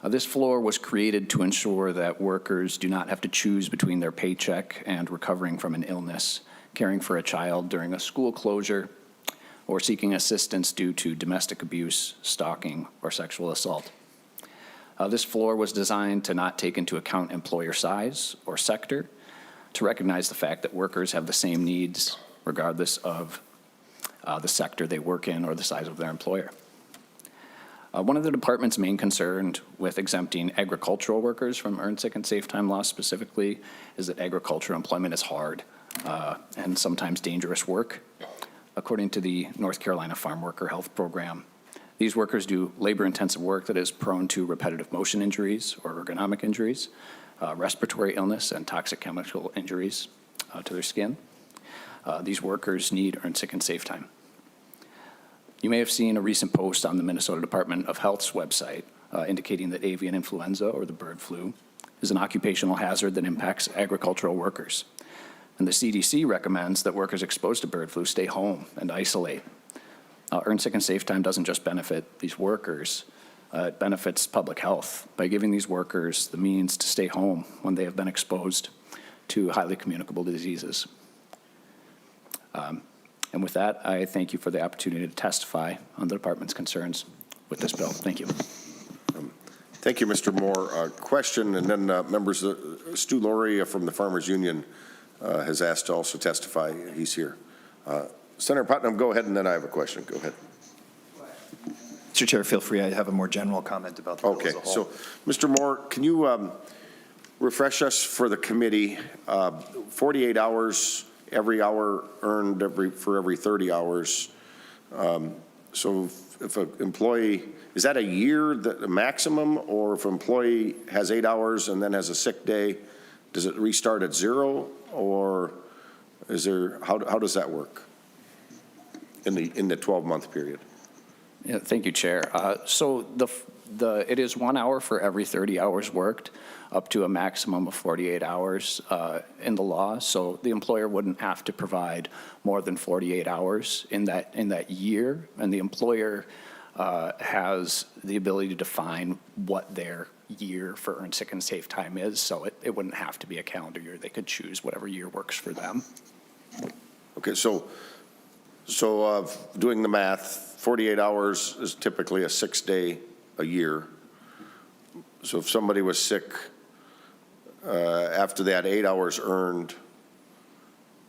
This floor was created to ensure that workers do not have to choose between their paycheck and recovering from an illness, caring for a child during a school closure, or seeking assistance due to domestic abuse, stalking, or sexual assault. This floor was designed to not take into account employer size or sector, to recognize the fact that workers have the same needs regardless of the sector they work in or the size of their employer. One of the department's main concerns with exempting agricultural workers from earned sick and safe time loss specifically is that agricultural employment is hard and sometimes dangerous work. According to the North Carolina Farm Worker Health Program, these workers do labor-intensive work that is prone to repetitive motion injuries or ergonomic injuries, respiratory illness, and toxic chemical injuries to their skin. These workers need earned sick and safe time. You may have seen a recent post on the Minnesota Department of Health's website indicating that avian influenza, or the bird flu, is an occupational hazard that impacts agricultural workers. And the CDC recommends that workers exposed to bird flu stay home and isolate. Earned sick and safe time doesn't just benefit these workers, it benefits public health by giving these workers the means to stay home when they have been exposed to highly communicable diseases. And with that, I thank you for the opportunity to testify on the department's concerns with this bill. Thank you. Thank you, Mr. Moore. Question, and then members, Stu Laurie from the Farmers Union has asked to also testify. He's here. Senator Putnam, go ahead, and then I have a question. Go ahead. Mr. Chair, feel free. I have a more general comment about the bill as a whole. So, Mr. Moore, can you refresh us for the committee, 48 hours, every hour earned for every 30 hours. So if an employee, is that a year, the maximum, or if an employee has 8 hours and then has a sick day, does it restart at 0, or is there, how does that work in the 12-month period? Yeah, thank you, Chair. So it is 1 hour for every 30 hours worked, up to a maximum of 48 hours in the law. So the employer wouldn't have to provide more than 48 hours in that year, and the employer has the ability to define what their year for earned sick and safe time is. So it wouldn't have to be a calendar year. They could choose whatever year works for them. Okay, so doing the math, 48 hours is typically a 6-day a year. So if somebody was sick after that 8 hours earned,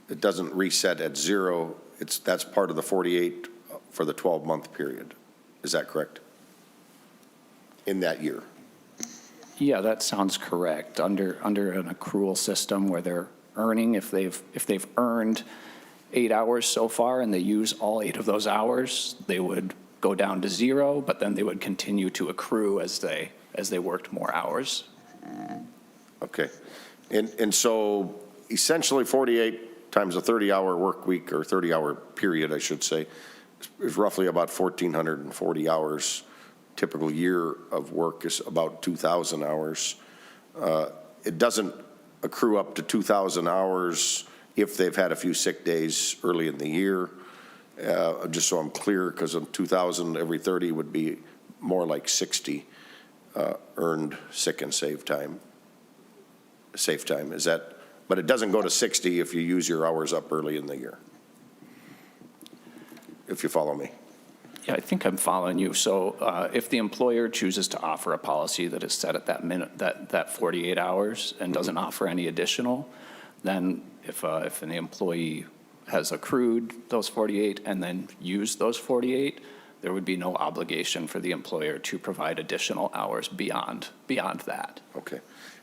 it doesn't reset at 0. That's part of the 48 for the 12-month period. Is that correct? In that year? Yeah, that sounds correct. Under an accrual system where they're earning, if they've earned 8 hours so far and they use all 8 of those hours, they would go down to 0, but then they would continue to accrue as they worked more hours. Okay. And so essentially 48 times a 30-hour work week, or 30-hour period, I should say, is roughly about 1,440 hours. Typical year of work is about 2,000 hours. It doesn't accrue up to 2,000 hours if they've had a few sick days early in the year. Just so I'm clear, because of 2,000 every 30 would be more like 60 earned sick and safe time. Is that, but it doesn't go to 60 if you use your hours up early in the year, if you follow me. Yeah, I think I'm following you. So if the employer chooses to offer a policy that is set at that 48 hours and doesn't offer any additional, then if an employee has accrued those 48 and then used those 48, there would be no obligation for the employer to provide additional hours beyond that. Okay.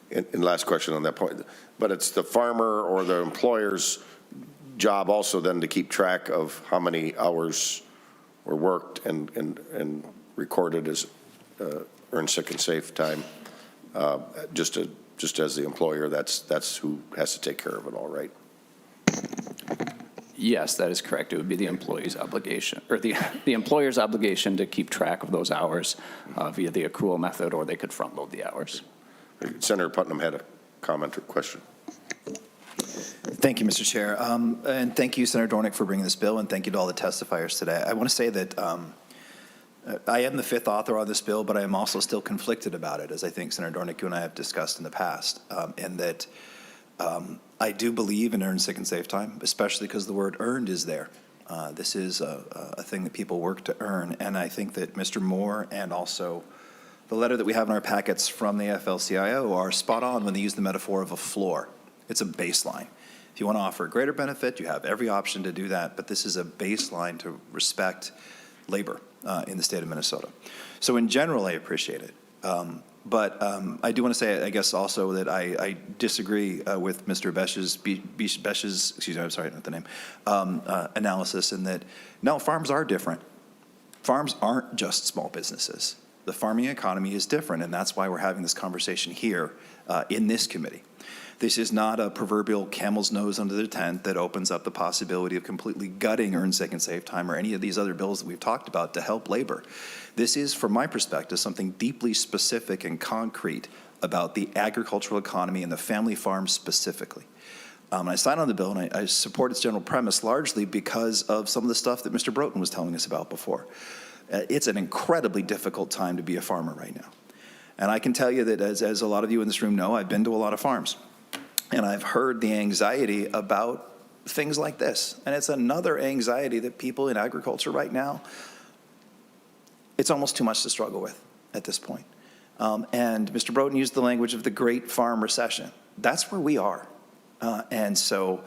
And last question on that point, but it's the farmer or the employer's job also then to keep track of how many hours were worked and recorded as earned sick and safe time. Just as the employer, that's who has to take care of it all, right? Yes, that is correct. It would be the employee's obligation, or the employer's obligation to keep track of those hours via the accrual method, or they could front load the hours. Senator Putnam had a comment or question. Thank you, Mr. Chair. And thank you, Senator Dornink, for bringing this bill, and thank you to all the testifiers today. I want to say that I am the 5th author on this bill, but I am also still conflicted about it, as I think Senator Dornink, you and I have discussed in the past, and that I do believe in earned sick and safe time, especially because the word earned is there. This is a thing that people work to earn, and I think that Mr. Moore and also the letter that we have in our packets from the AFL-CIO are spot on when they use the metaphor of a floor. It's a baseline. If you want to offer a greater benefit, you have every option to do that, but this is a baseline to respect labor in the state of Minnesota. So in general, I appreciate it. But I do want to say, I guess, also that I disagree with Mr. Besch's, excuse me, I'm sorry, not the name, analysis in that, no, farms are different. Farms aren't just small businesses. The farming economy is different, and that's why we're having this conversation here in this committee. This is not a proverbial camel's nose under the tent that opens up the possibility of completely gutting Earn Sick and Save Time or any of these other bills that we've talked about to help labor. This is, from my perspective, something deeply specific and concrete about the agricultural economy and the family farm specifically. I signed on the bill, and I support its general premise largely because of some of the stuff that Mr. Broughton was telling us about before. It's an incredibly difficult time to be a farmer right now. And I can tell you that, as a lot of you in this room know, I've been to a lot of farms. And I've heard the anxiety about things like this. And it's another anxiety that people in agriculture right now, it's almost too much to struggle with at this point. And Mr. Broughton used the language of the Great Farm Recession. That's where we are. And so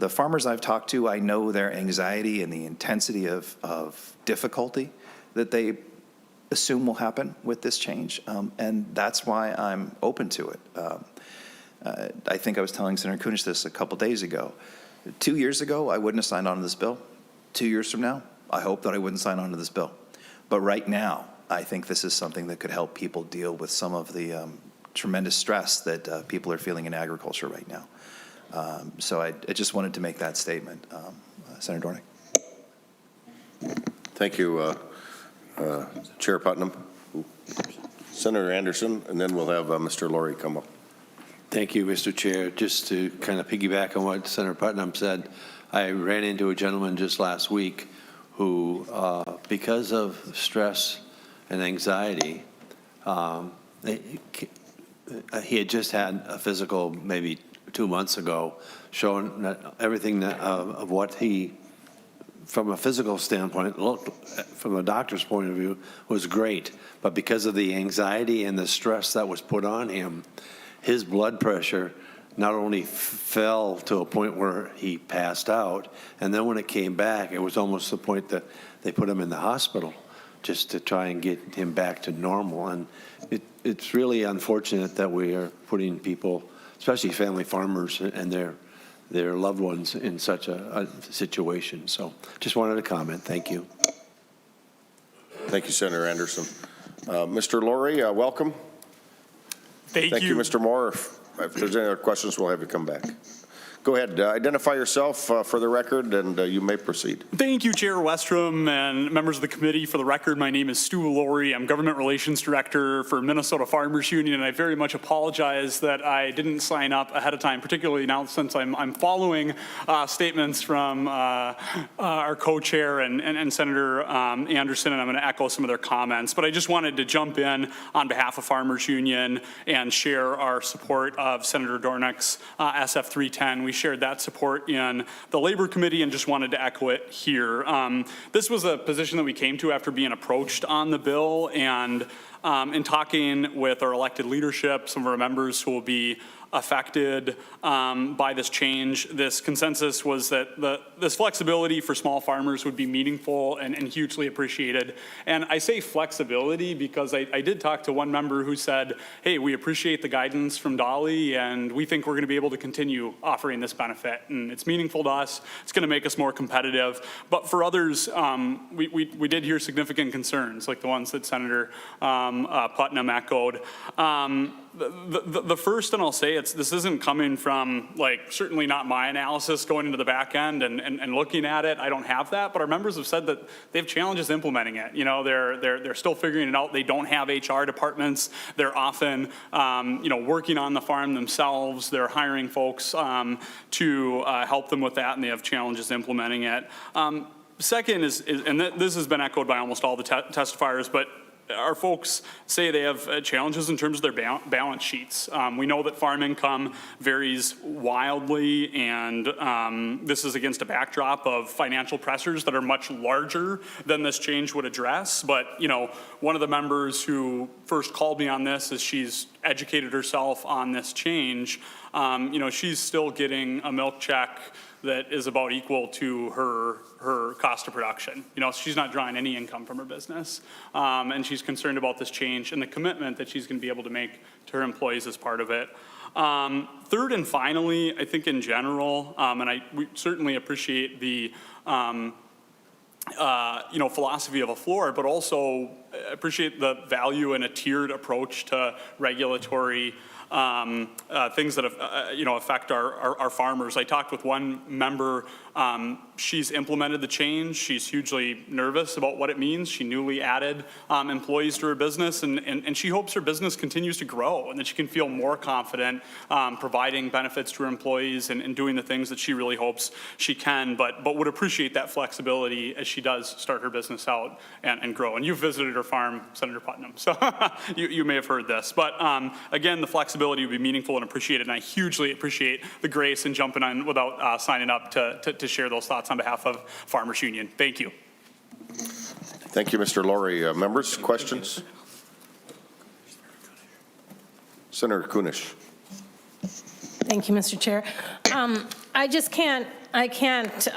the farmers I've talked to, I know their anxiety and the intensity of difficulty that they assume will happen with this change. And that's why I'm open to it. I think I was telling Senator Cottage this a couple days ago. 2 years ago, I wouldn't have signed on to this bill. 2 years from now, I hope that I wouldn't sign on to this bill. But right now, I think this is something that could help people deal with some of the tremendous stress that people are feeling in agriculture right now. So I just wanted to make that statement. Senator Dornink. Thank you, Chair Putnam. Senator Anderson, and then we'll have Mr. Laurie come up. Thank you, Mr. Chair. Just to kind of piggyback on what Senator Putnam said, I ran into a gentleman just last week who, because of stress and anxiety, he had just had a physical maybe 2 months ago, showing that everything that, of what he, from a physical standpoint, looked, from a doctor's point of view, was great. But because of the anxiety and the stress that was put on him, his blood pressure not only fell to a point where he passed out, and then when it came back, it was almost the point that they put him in the hospital just to try and get him back to normal. And it's really unfortunate that we are putting people, especially family farmers and their loved ones, in such a situation. So just wanted to comment. Thank you. Thank you, Senator Anderson. Mr. Laurie, welcome. Thank you, Mr. Moore. If there's any other questions, we'll have you come back. Go ahead, identify yourself for the record, and you may proceed. Thank you, Chair Westrom and members of the committee. For the record, my name is Stu Laurie. I'm Government Relations Director for Minnesota Farmers Union, and I very much apologize that I didn't sign up ahead of time, particularly now since I'm following statements from our co-chair and Senator Anderson, and I'm going to echo some of their comments. But I just wanted to jump in on behalf of Farmers Union and share our support of Senator Dornink's SF 310. We shared that support in the Labor Committee and just wanted to echo it here. This was a position that we came to after being approached on the bill, and in talking with our elected leadership, some of our members who will be affected by this change, this consensus was that this flexibility for small farmers would be meaningful and hugely appreciated. And I say flexibility because I did talk to one member who said, hey, we appreciate the guidance from Dolly, and we think we're going to be able to continue offering this benefit. And it's meaningful to us. It's going to make us more competitive. But for others, we did hear significant concerns, like the ones that Senator Putnam echoed. The first, and I'll say this isn't coming from, like, certainly not my analysis going into the back end and looking at it. I don't have that, but our members have said that they have challenges implementing it. You know, they're still figuring it out. They don't have HR departments. They're often, working on the farm themselves. They're hiring folks to help them with that, and they have challenges implementing it. Second is, and this has been echoed by almost all the testifiers, but our folks say they have challenges in terms of their balance sheets. We know that farm income varies wildly, and this is against a backdrop of financial pressures that are much larger than this change would address. But, one of the members who first called me on this, as she's educated herself on this change, she's still getting a milk check that is about equal to her cost of production. You know, she's not drawing any income from her business, and she's concerned about this change and the commitment that she's going to be able to make to her employees as part of it. Third and finally, I think in general, and we certainly appreciate the philosophy of a floor, but also appreciate the value in a tiered approach to regulatory things that affect our farmers. I talked with one member. She's implemented the change. She's hugely nervous about what it means. She newly added employees to her business, and she hopes her business continues to grow and that she can feel more confident providing benefits to her employees and doing the things that she really hopes she can, but would appreciate that flexibility as she does start her business out and grow. And you've visited her farm, Senator Putnam, so you may have heard this. But again, the flexibility would be meaningful and appreciated, and I hugely appreciate the grace in jumping on without signing up to share those thoughts on behalf of Farmers Union. Thank you. Thank you, Mr. Laurie. Members, questions? Senator Kunish. Thank you, Mr. Chair. I can't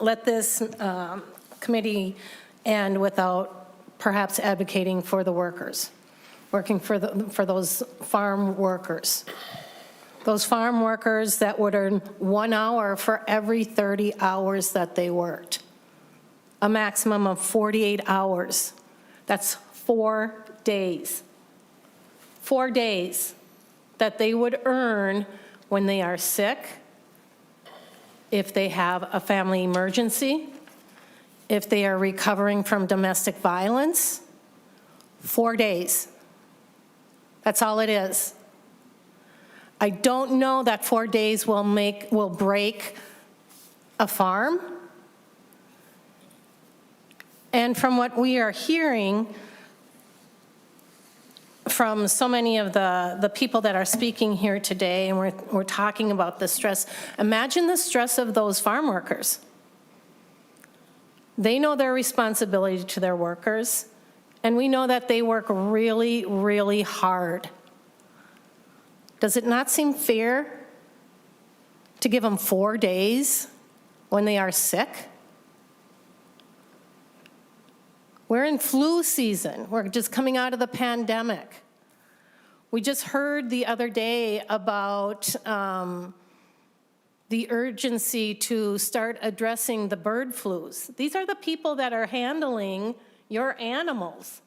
let this committee end without perhaps advocating for the workers, working for those farm workers. Those farm workers that would earn 1 hour for every 30 hours that they worked. A maximum of 48 hours. That's 4 days. 4 days that they would earn when they are sick, if they have a family emergency, if they are recovering from domestic violence. 4 days. That's all it is. I don't know that 4 days will break a farm. And from what we are hearing from so many of the people that are speaking here today, and we're talking about the stress, imagine the stress of those farm workers. They know their responsibility to their workers, and we know that they work really, really hard. Does it not seem fair to give them 4 days when they are sick? We're in flu season. We're just coming out of the pandemic. We just heard the other day about the urgency to start addressing the bird flus. These are the people that are handling your animals,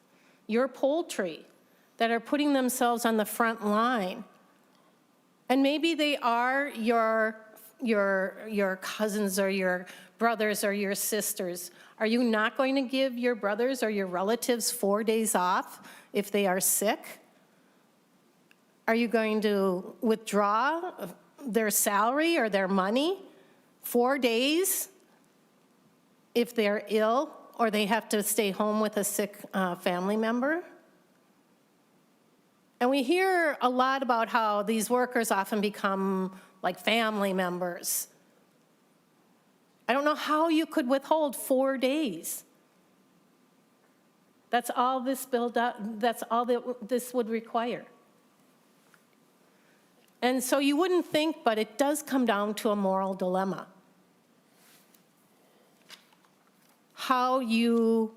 your poultry, that are putting themselves on the front line. And maybe they are your cousins or your brothers or your sisters. Are you not going to give your brothers or your relatives 4 days off if they are sick? Are you going to withdraw their salary or their money 4 days if they're ill or they have to stay home with a sick family member? And we hear a lot about how these workers often become like family members. I don't know how you could withhold 4 days. That's all this that's all that this would require. And so you wouldn't think, but it does come down to a moral dilemma. How you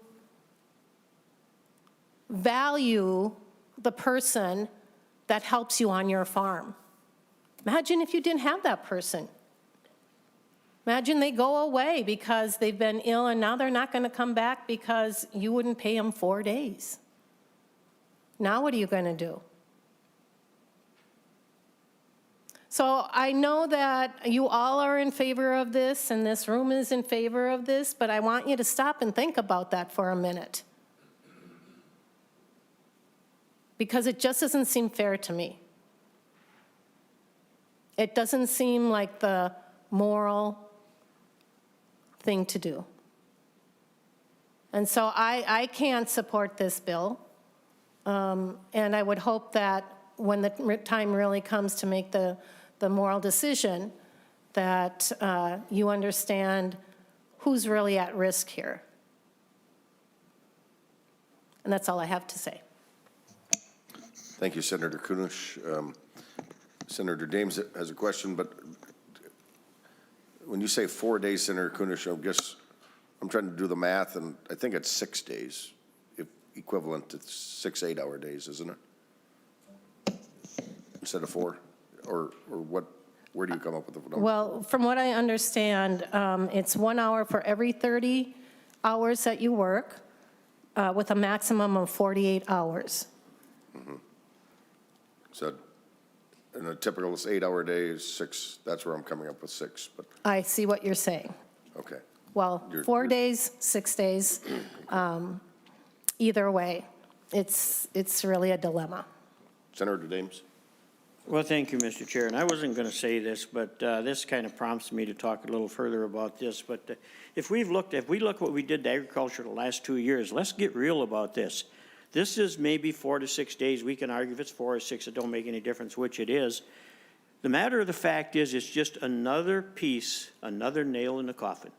value the person that helps you on your farm. Imagine if you didn't have that person. Imagine they go away because they've been ill and now they're not going to come back because you wouldn't pay them 4 days. Now what are you going to do? So I know that you all are in favor of this and this room is in favor of this, but I want you to stop and think about that for a minute. Because it just doesn't seem fair to me. It doesn't seem like the moral thing to do. And so I can't support this bill. And I would hope that when the time really comes to make the moral decision, that you understand who's really at risk here. And that's all I have to say. Thank you, Senator Kunish. Senator Dahms has a question, but when you say 4 days, Senator Kunish, I'm trying to do the math, and I think it's 6 days, equivalent to 6 8-hour days, isn't it? Instead of 4? Or what, where do you come up with the number? Well, from what I understand, it's 1 hour for every 30 hours that you work, with a maximum of 48 hours. So in a typical 8-hour day is 6, that's where I'm coming up with 6, but, I see what you're saying. okay. Well, 4 days, 6 days, either way, it's really a dilemma. Senator Dahms? Well, thank you, Mr. Chair. And I wasn't going to say this, but this kind of prompts me to talk a little further about this. But if we look what we did to agriculture the last 2 years, let's get real about this. This is maybe 4 to 6 days. We can argue if it's 4 or 6, it don't make any difference which it is. The matter of the fact is, it's just another piece, another nail in the coffin.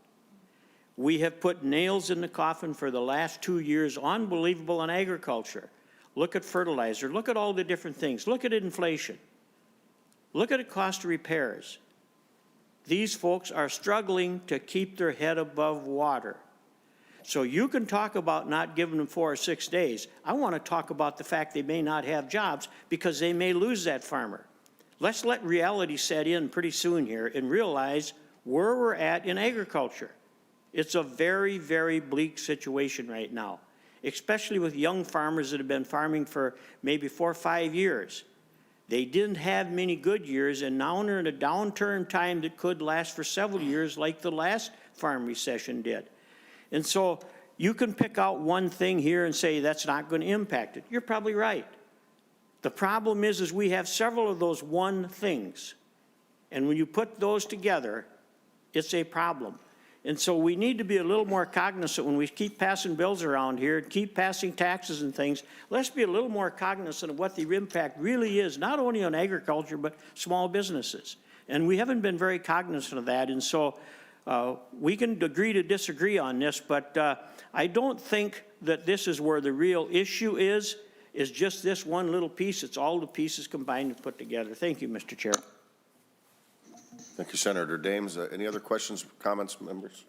We have put nails in the coffin for the last 2 years, unbelievable in agriculture. Look at fertilizer. Look at all the different things. Look at inflation. Look at the cost of repairs. These folks are struggling to keep their head above water. So you can talk about not giving them 4 or 6 days. I want to talk about the fact they may not have jobs because they may lose that farmer. Let's let reality set in pretty soon here and realize where we're at in agriculture. It's a very, very bleak situation right now, especially with young farmers that have been farming for maybe 4 or 5 years. They didn't have many good years, and now they're in a downturn time that could last for several years like the last farm recession did. And so you can pick out one thing here and say that's not going to impact it. You're probably right. The problem is we have several of those one things. And when you put those together, it's a problem. And so we need to be a little more cognizant when we keep passing bills around here, keep passing taxes and things. Let's be a little more cognizant of what the impact really is, not only on agriculture, but small businesses. And we haven't been very cognizant of that. And so we can agree to disagree on this, but I don't think that this is where the real issue is just this one little piece. It's all the pieces combined and put together. Thank you, Mr. Chair. Thank you, Senator Dahms. Any other questions, comments, members?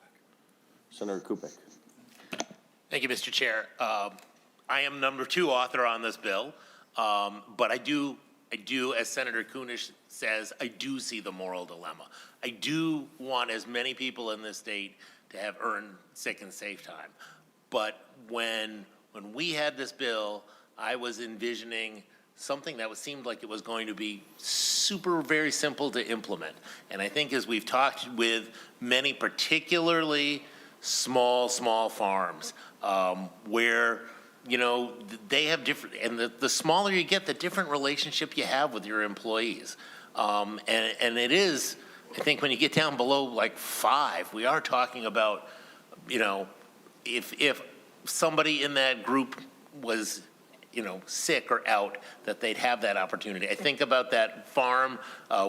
Senator Kupek. Thank you, Mr. Chair. I am number 2 author on this bill, but I do, as Senator Kunish says, I do see the moral dilemma. I do want as many people in this state to have earned sick and safe time. But when we had this bill, I was envisioning something that seemed like it was going to be very simple to implement. And I think as we've talked with many particularly small farms where, you know, they have different, and the smaller you get, the different relationship you have with your employees. And it is, I think when you get down below like 5, we are talking about, you know, if somebody in that group was, you know, sick or out, that they'd have that opportunity. I think about that farm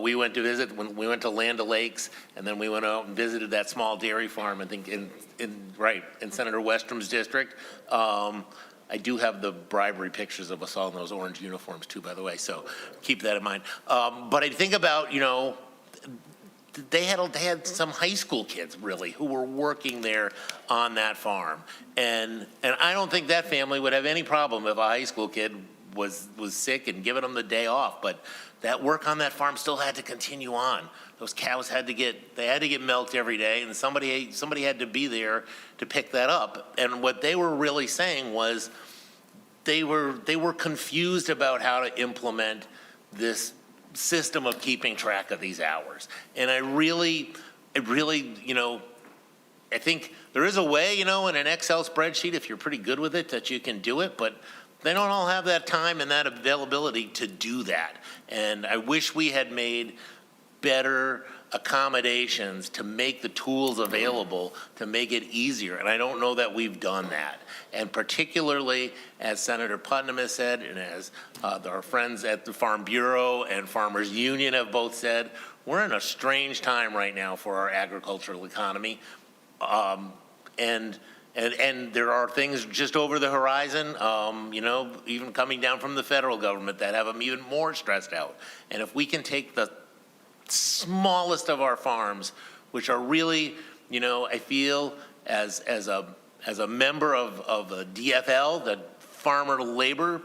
we went to visit when we went to Land O'Lakes, and then we went out and visited that small dairy farm, I think in Senator Westrum's district. I do have the bribery pictures of us all in those orange uniforms too, by the way, so keep that in mind. But I think about, you know, they had some high school kids really who were working there on that farm, and I don't think that family would have any problem if a high school kid was sick and giving them the day off. But that work on that farm still had to continue on. Those cows had to get milked every day, and somebody had to be there to pick that up. And what they were really saying was they were confused about how to implement this system of keeping track of these hours. And I really, you know, I think there is a way, you know, in an Excel spreadsheet, if you're pretty good with it, that you can do it, but they don't all have that time and that availability to do that. And I wish we had made better accommodations to make the tools available to make it easier. And I don't know that we've done that. And particularly, as Senator Putnam has said, and as our friends at the Farm Bureau and Farmers Union have both said, we're in a strange time right now for our agricultural economy. And there are things just over the horizon, you know, even coming down from the federal government that have them even more stressed out. And if we can take the smallest of our farms which are really, you know, I feel as a member of the DFL, the Farmer Labor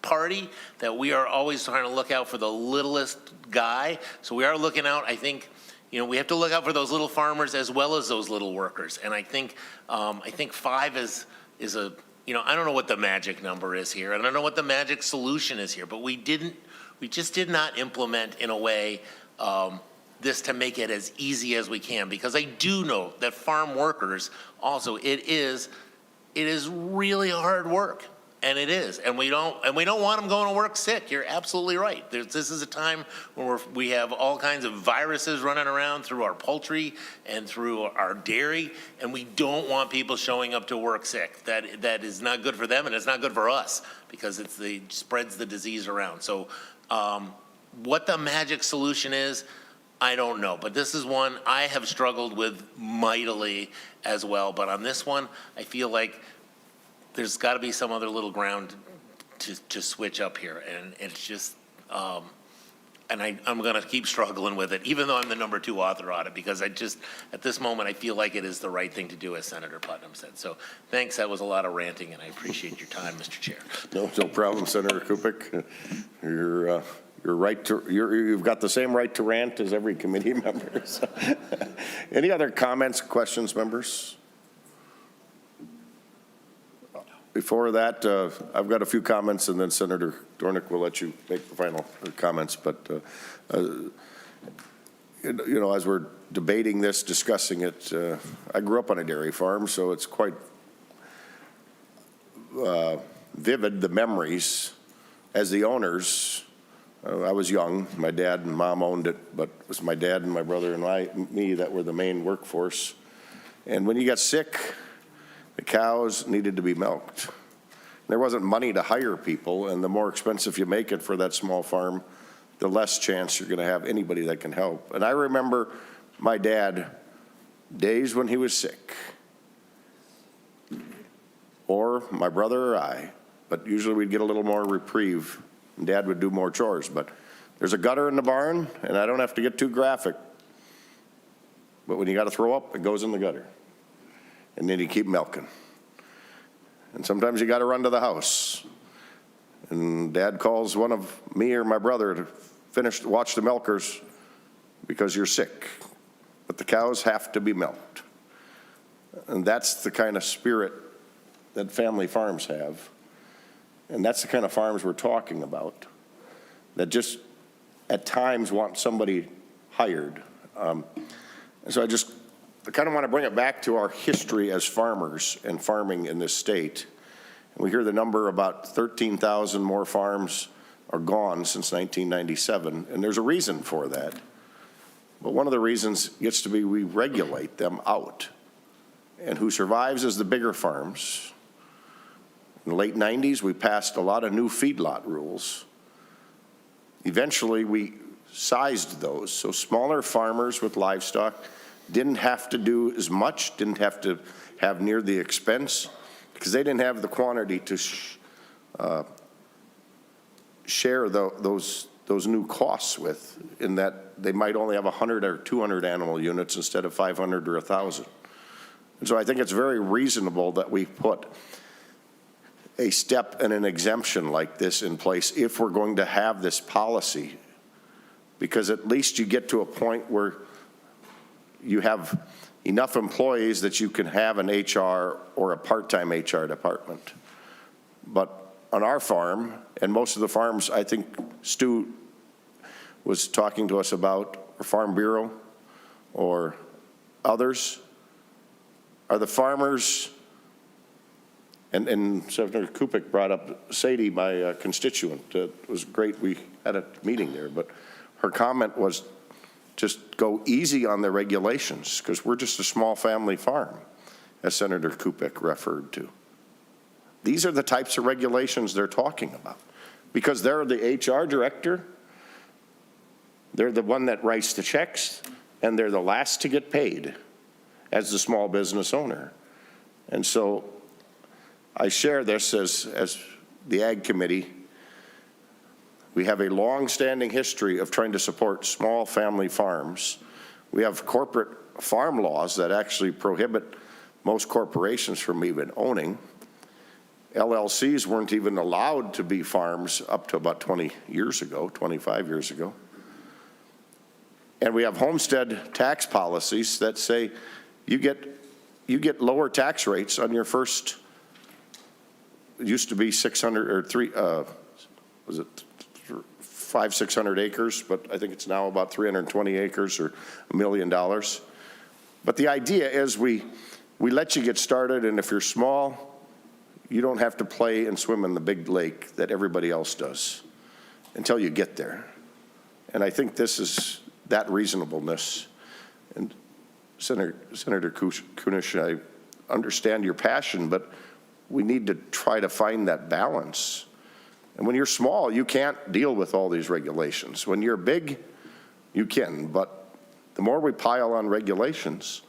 Party, that we are always trying to look out for the littlest guy. So we are looking out, I think, you know, we have to look out for those little farmers as well as those little workers. And I think 5 is a, you know, I don't know what the magic number is here. I don't know what the magic solution is here, but we just did not implement in a way this to make it as easy as we can, because I do know that farm workers also, it is really hard work. And it is, and we don't want them going to work sick. You're absolutely right. This is a time where we have all kinds of viruses running around through our poultry and through our dairy, and we don't want people showing up to work sick. That is not good for them, and it's not good for us, because it spreads the disease around. So what the magic solution is, I don't know. But this is one I have struggled with mightily as well. But on this one, I feel like there's got to be some other little ground to switch up here, and it's just, and I'm going to keep struggling with it, even though I'm the number 2 author on it, because at this moment, I feel like it is the right thing to do, as Senator Putnam said. So thanks, that was a lot of ranting, and I appreciate your time, Mr. Chair. No problem, Senator Kupik. You're right to, you've got the same right to rant as every committee member. So. Any other comments, questions, members? Before that, I've got a few comments, and then Senator Dornink will let you make the final comments. But, you know, as we're debating this, discussing it, I grew up on a dairy farm, so it's quite vivid, the memories. As the owners, I was young. My dad and mom owned it, but it was my dad and my brother and me that were the main workforce. And when you got sick, the cows needed to be milked. There wasn't money to hire people, and the more expensive you make it for that small farm, the less chance you're going to have anybody that can help. And I remember my dad, days when he was sick, or my brother or I, but usually we'd get a little more reprieve, and Dad would do more chores. But there's a gutter in the barn, and I don't have to get too graphic, but when you got to throw up, it goes in the gutter. And then you keep milking. And sometimes you got to run to the house. And Dad calls one of me or my brother to watch the milkers because you're sick. But the cows have to be milked. And that's the kind of spirit that family farms have. And that's the kind of farms we're talking about, that just at times want somebody hired. So I kind of want to bring it back to our history as farmers and farming in this state. And we hear the number about 13,000 more farms are gone since 1997, and there's a reason for that. But one of the reasons gets to be we regulate them out. And who survives is the bigger farms. In the late 90s, we passed a lot of new feedlot rules. Eventually, we sized those, so smaller farmers with livestock didn't have to do as much, didn't have to have near the expense, because they didn't have the quantity to share those new costs with, in that they might only have 100 or 200 animal units instead of 500 or 1,000. And so I think it's very reasonable that we put a step and an exemption like this in place if we're going to have this policy, because at least you get to a point where you have enough employees that you can have an HR or a part-time HR department. But on our farm, and most of the farms I think Stu was talking to us about, or Farm Bureau or others, are the farmers, and Senator Kupik brought up Sadie, my constituent. It was great, we had a meeting there, but her comment was, just go easy on the regulations, because we're just a small family farm, as Senator Kupik referred to. These are the types of regulations they're talking about, because they're the HR director, they're the one that writes the checks, and they're the last to get paid as the small business owner. And so I share this as the Ag Committee. We have a long-standing history of trying to support small family farms. We have corporate farm laws that actually prohibit most corporations from even owning. LLCs weren't even allowed to be farms up to about 20 years ago, 25 years ago. And we have homestead tax policies that say you get lower tax rates on your first, it used to be 600 or 500-600 acres, but I think it's now about 320 acres or $1 million. But the idea is we let you get started, and if you're small, you don't have to play and swim in the big lake that everybody else does until you get there. And I think this is that reasonableness. And Senator Kunesh, I understand your passion, but we need to try to find that balance. And when you're small, you can't deal with all these regulations. When you're big, you can, but the more we pile on regulations,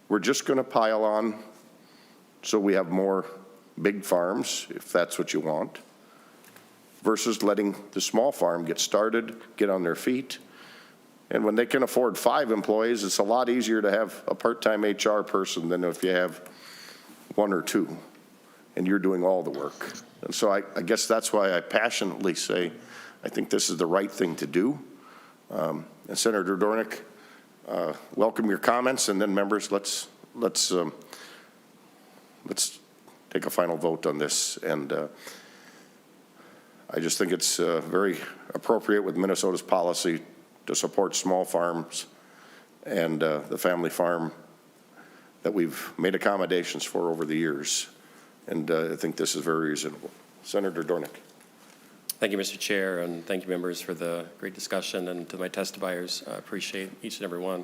we're just going to pile on so we have more big farms, if that's what you want, versus letting the small farm get started, get on their feet. And when they can afford 5 employees, it's a lot easier to have a part-time HR person than if you have 1 or 2, and you're doing all the work. And so I guess that's why I passionately say I think this is the right thing to do. And Senator Dornink, welcome your comments, and then members, let's take a final vote on this. And I just think it's very appropriate with Minnesota's policy to support small farms and the family farm that we've made accommodations for over the years. And I think this is very reasonable. Senator Dornink. Thank you, Mr. Chair, and thank you, members, for the great discussion. And to my testifiers, I appreciate each and every one.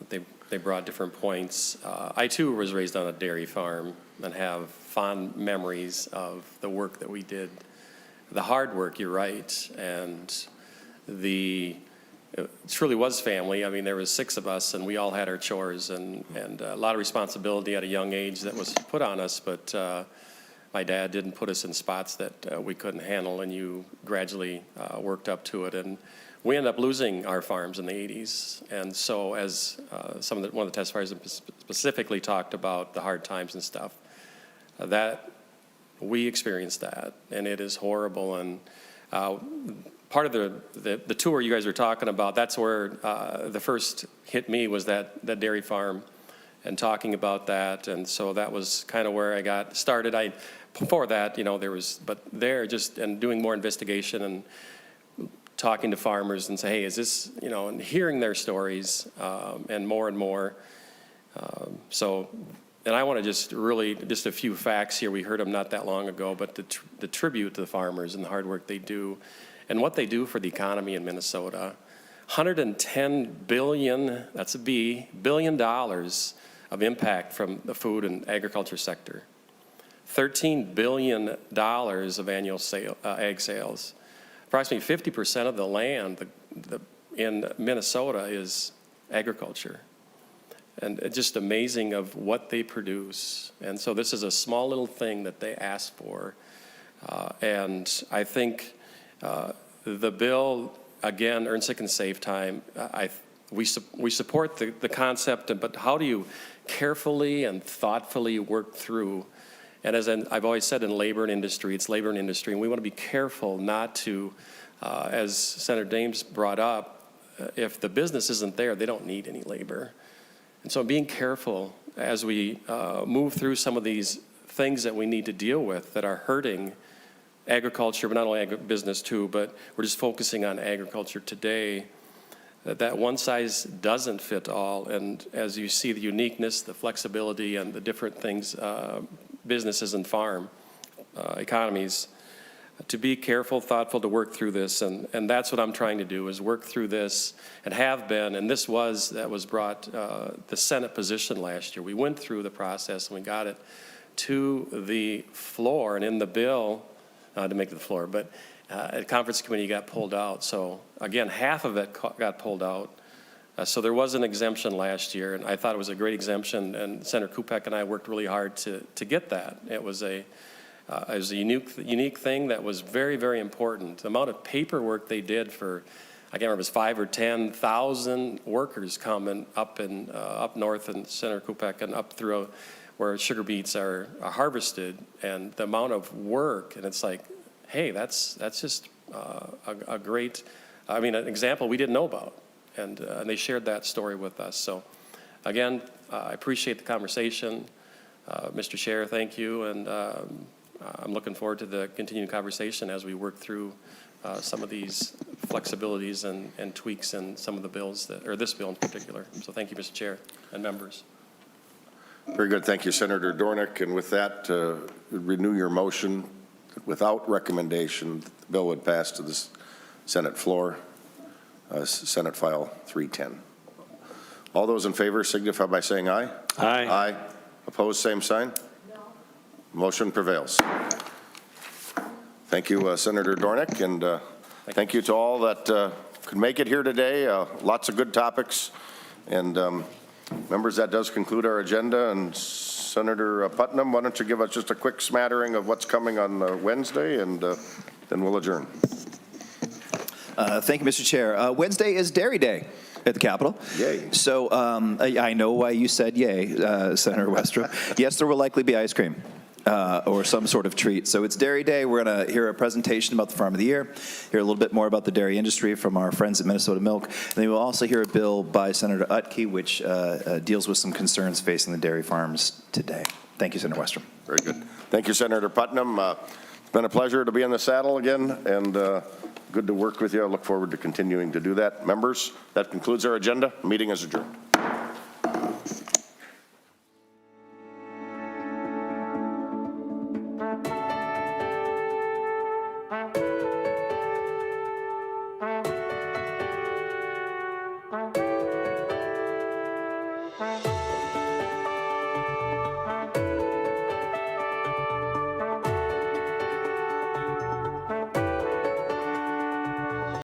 They brought different points. I, too, was raised on a dairy farm and have fond memories of the work that we did. The hard work, you're right, and it truly was family. I mean, there was 6 of us, and we all had our chores and a lot of responsibility at a young age that was put on us, but my dad didn't put us in spots that we couldn't handle, and you gradually worked up to it. And we ended up losing our farms in the 80s. And so as one of the testifiers specifically talked about the hard times and stuff, that we experienced that, and it is horrible. And part of the tour you guys were talking about, that's where the first hit me was that dairy farm and talking about that. And so that was kind of where I got started. Before that, and doing more investigation and talking to farmers and say, hey, is this, and hearing their stories and more. And I want to just a few facts here. We heard them not that long ago, but the tribute to the farmers and the hard work they do and what they do for the economy in Minnesota. $110 billion, that's a B, $billion of impact from the food and agriculture sector. $13 billion of annual ag sales. Approximately 50% of the land in Minnesota is agriculture. And it's just amazing of what they produce. And so this is a small little thing that they asked for. And I think the bill, again, Earn Sick and Save Time, we support the concept, but how do you carefully and thoughtfully work through? And as I've always said, in labor and industry, it's labor and industry, and we want to be careful not to, as Senator Dahms brought up, if the business isn't there, they don't need any labor. And so being careful as we move through some of these things that we need to deal with that are hurting agriculture, but not only agribusiness too, but we're just focusing on agriculture today, that one size doesn't fit all. And as you see the uniqueness, the flexibility, and the different things, businesses and farm economies, to be careful, thoughtful, to work through this. And that's what I'm trying to do, is work through this, and have been. And that was brought the Senate position last year. We went through the process and we got it to the floor, and in the bill, to make it the floor, but at conference committee got pulled out. So again, half of it got pulled out. So there was an exemption last year, and I thought it was a great exemption, and Senator Kupek and I worked really hard to get that. It was a unique thing that was very, very important. The amount of paperwork they did for I can't remember, it's 5,000 or 10,000 workers coming up north in Senator Kupek and up through where sugar beets are harvested, and the amount of work, and it's like, hey, that's just a great, an example we didn't know about, and they shared that story with us. So again, I appreciate the conversation. Mr. Chair, thank you, and I'm looking forward to the continued conversation as we work through some of these flexibilities and tweaks in some of the bills, or this bill in particular. So thank you, Mr. Chair and members. Very good. Thank you, Senator Dornink. And with that, renew your motion. Without recommendation, the bill would pass to the Senate floor, Senate File 310. All those in favor signify by saying aye. Aye. Aye. Opposed, same sign? No. Motion prevails. Thank you, Senator Dornink, and thank you to all that could make it here today. Lots of good topics. And members, that does conclude our agenda. And Senator Putnam, why don't you give us just a quick smattering of what's coming on Wednesday, and then we'll adjourn. Thank you, Mr. Chair. Wednesday is Dairy Day at the Capitol. Yay. So I know why you said yay, Senator Westrom. Yes, there will likely be ice cream. Or some sort of treat. So it's Dairy Day. We're going to hear a presentation about the Farm of the Year, hear a little bit more about the dairy industry from our friends at Minnesota Milk, and then we'll also hear a bill by Senator Utke, which deals with some concerns facing the dairy farms today. Thank you, Senator Westrom. Very good. Thank you, Senator Putnam. It's been a pleasure to be in the saddle again, and good to work with you. I look forward to continuing to do that. Members, that concludes our agenda. Meeting is adjourned.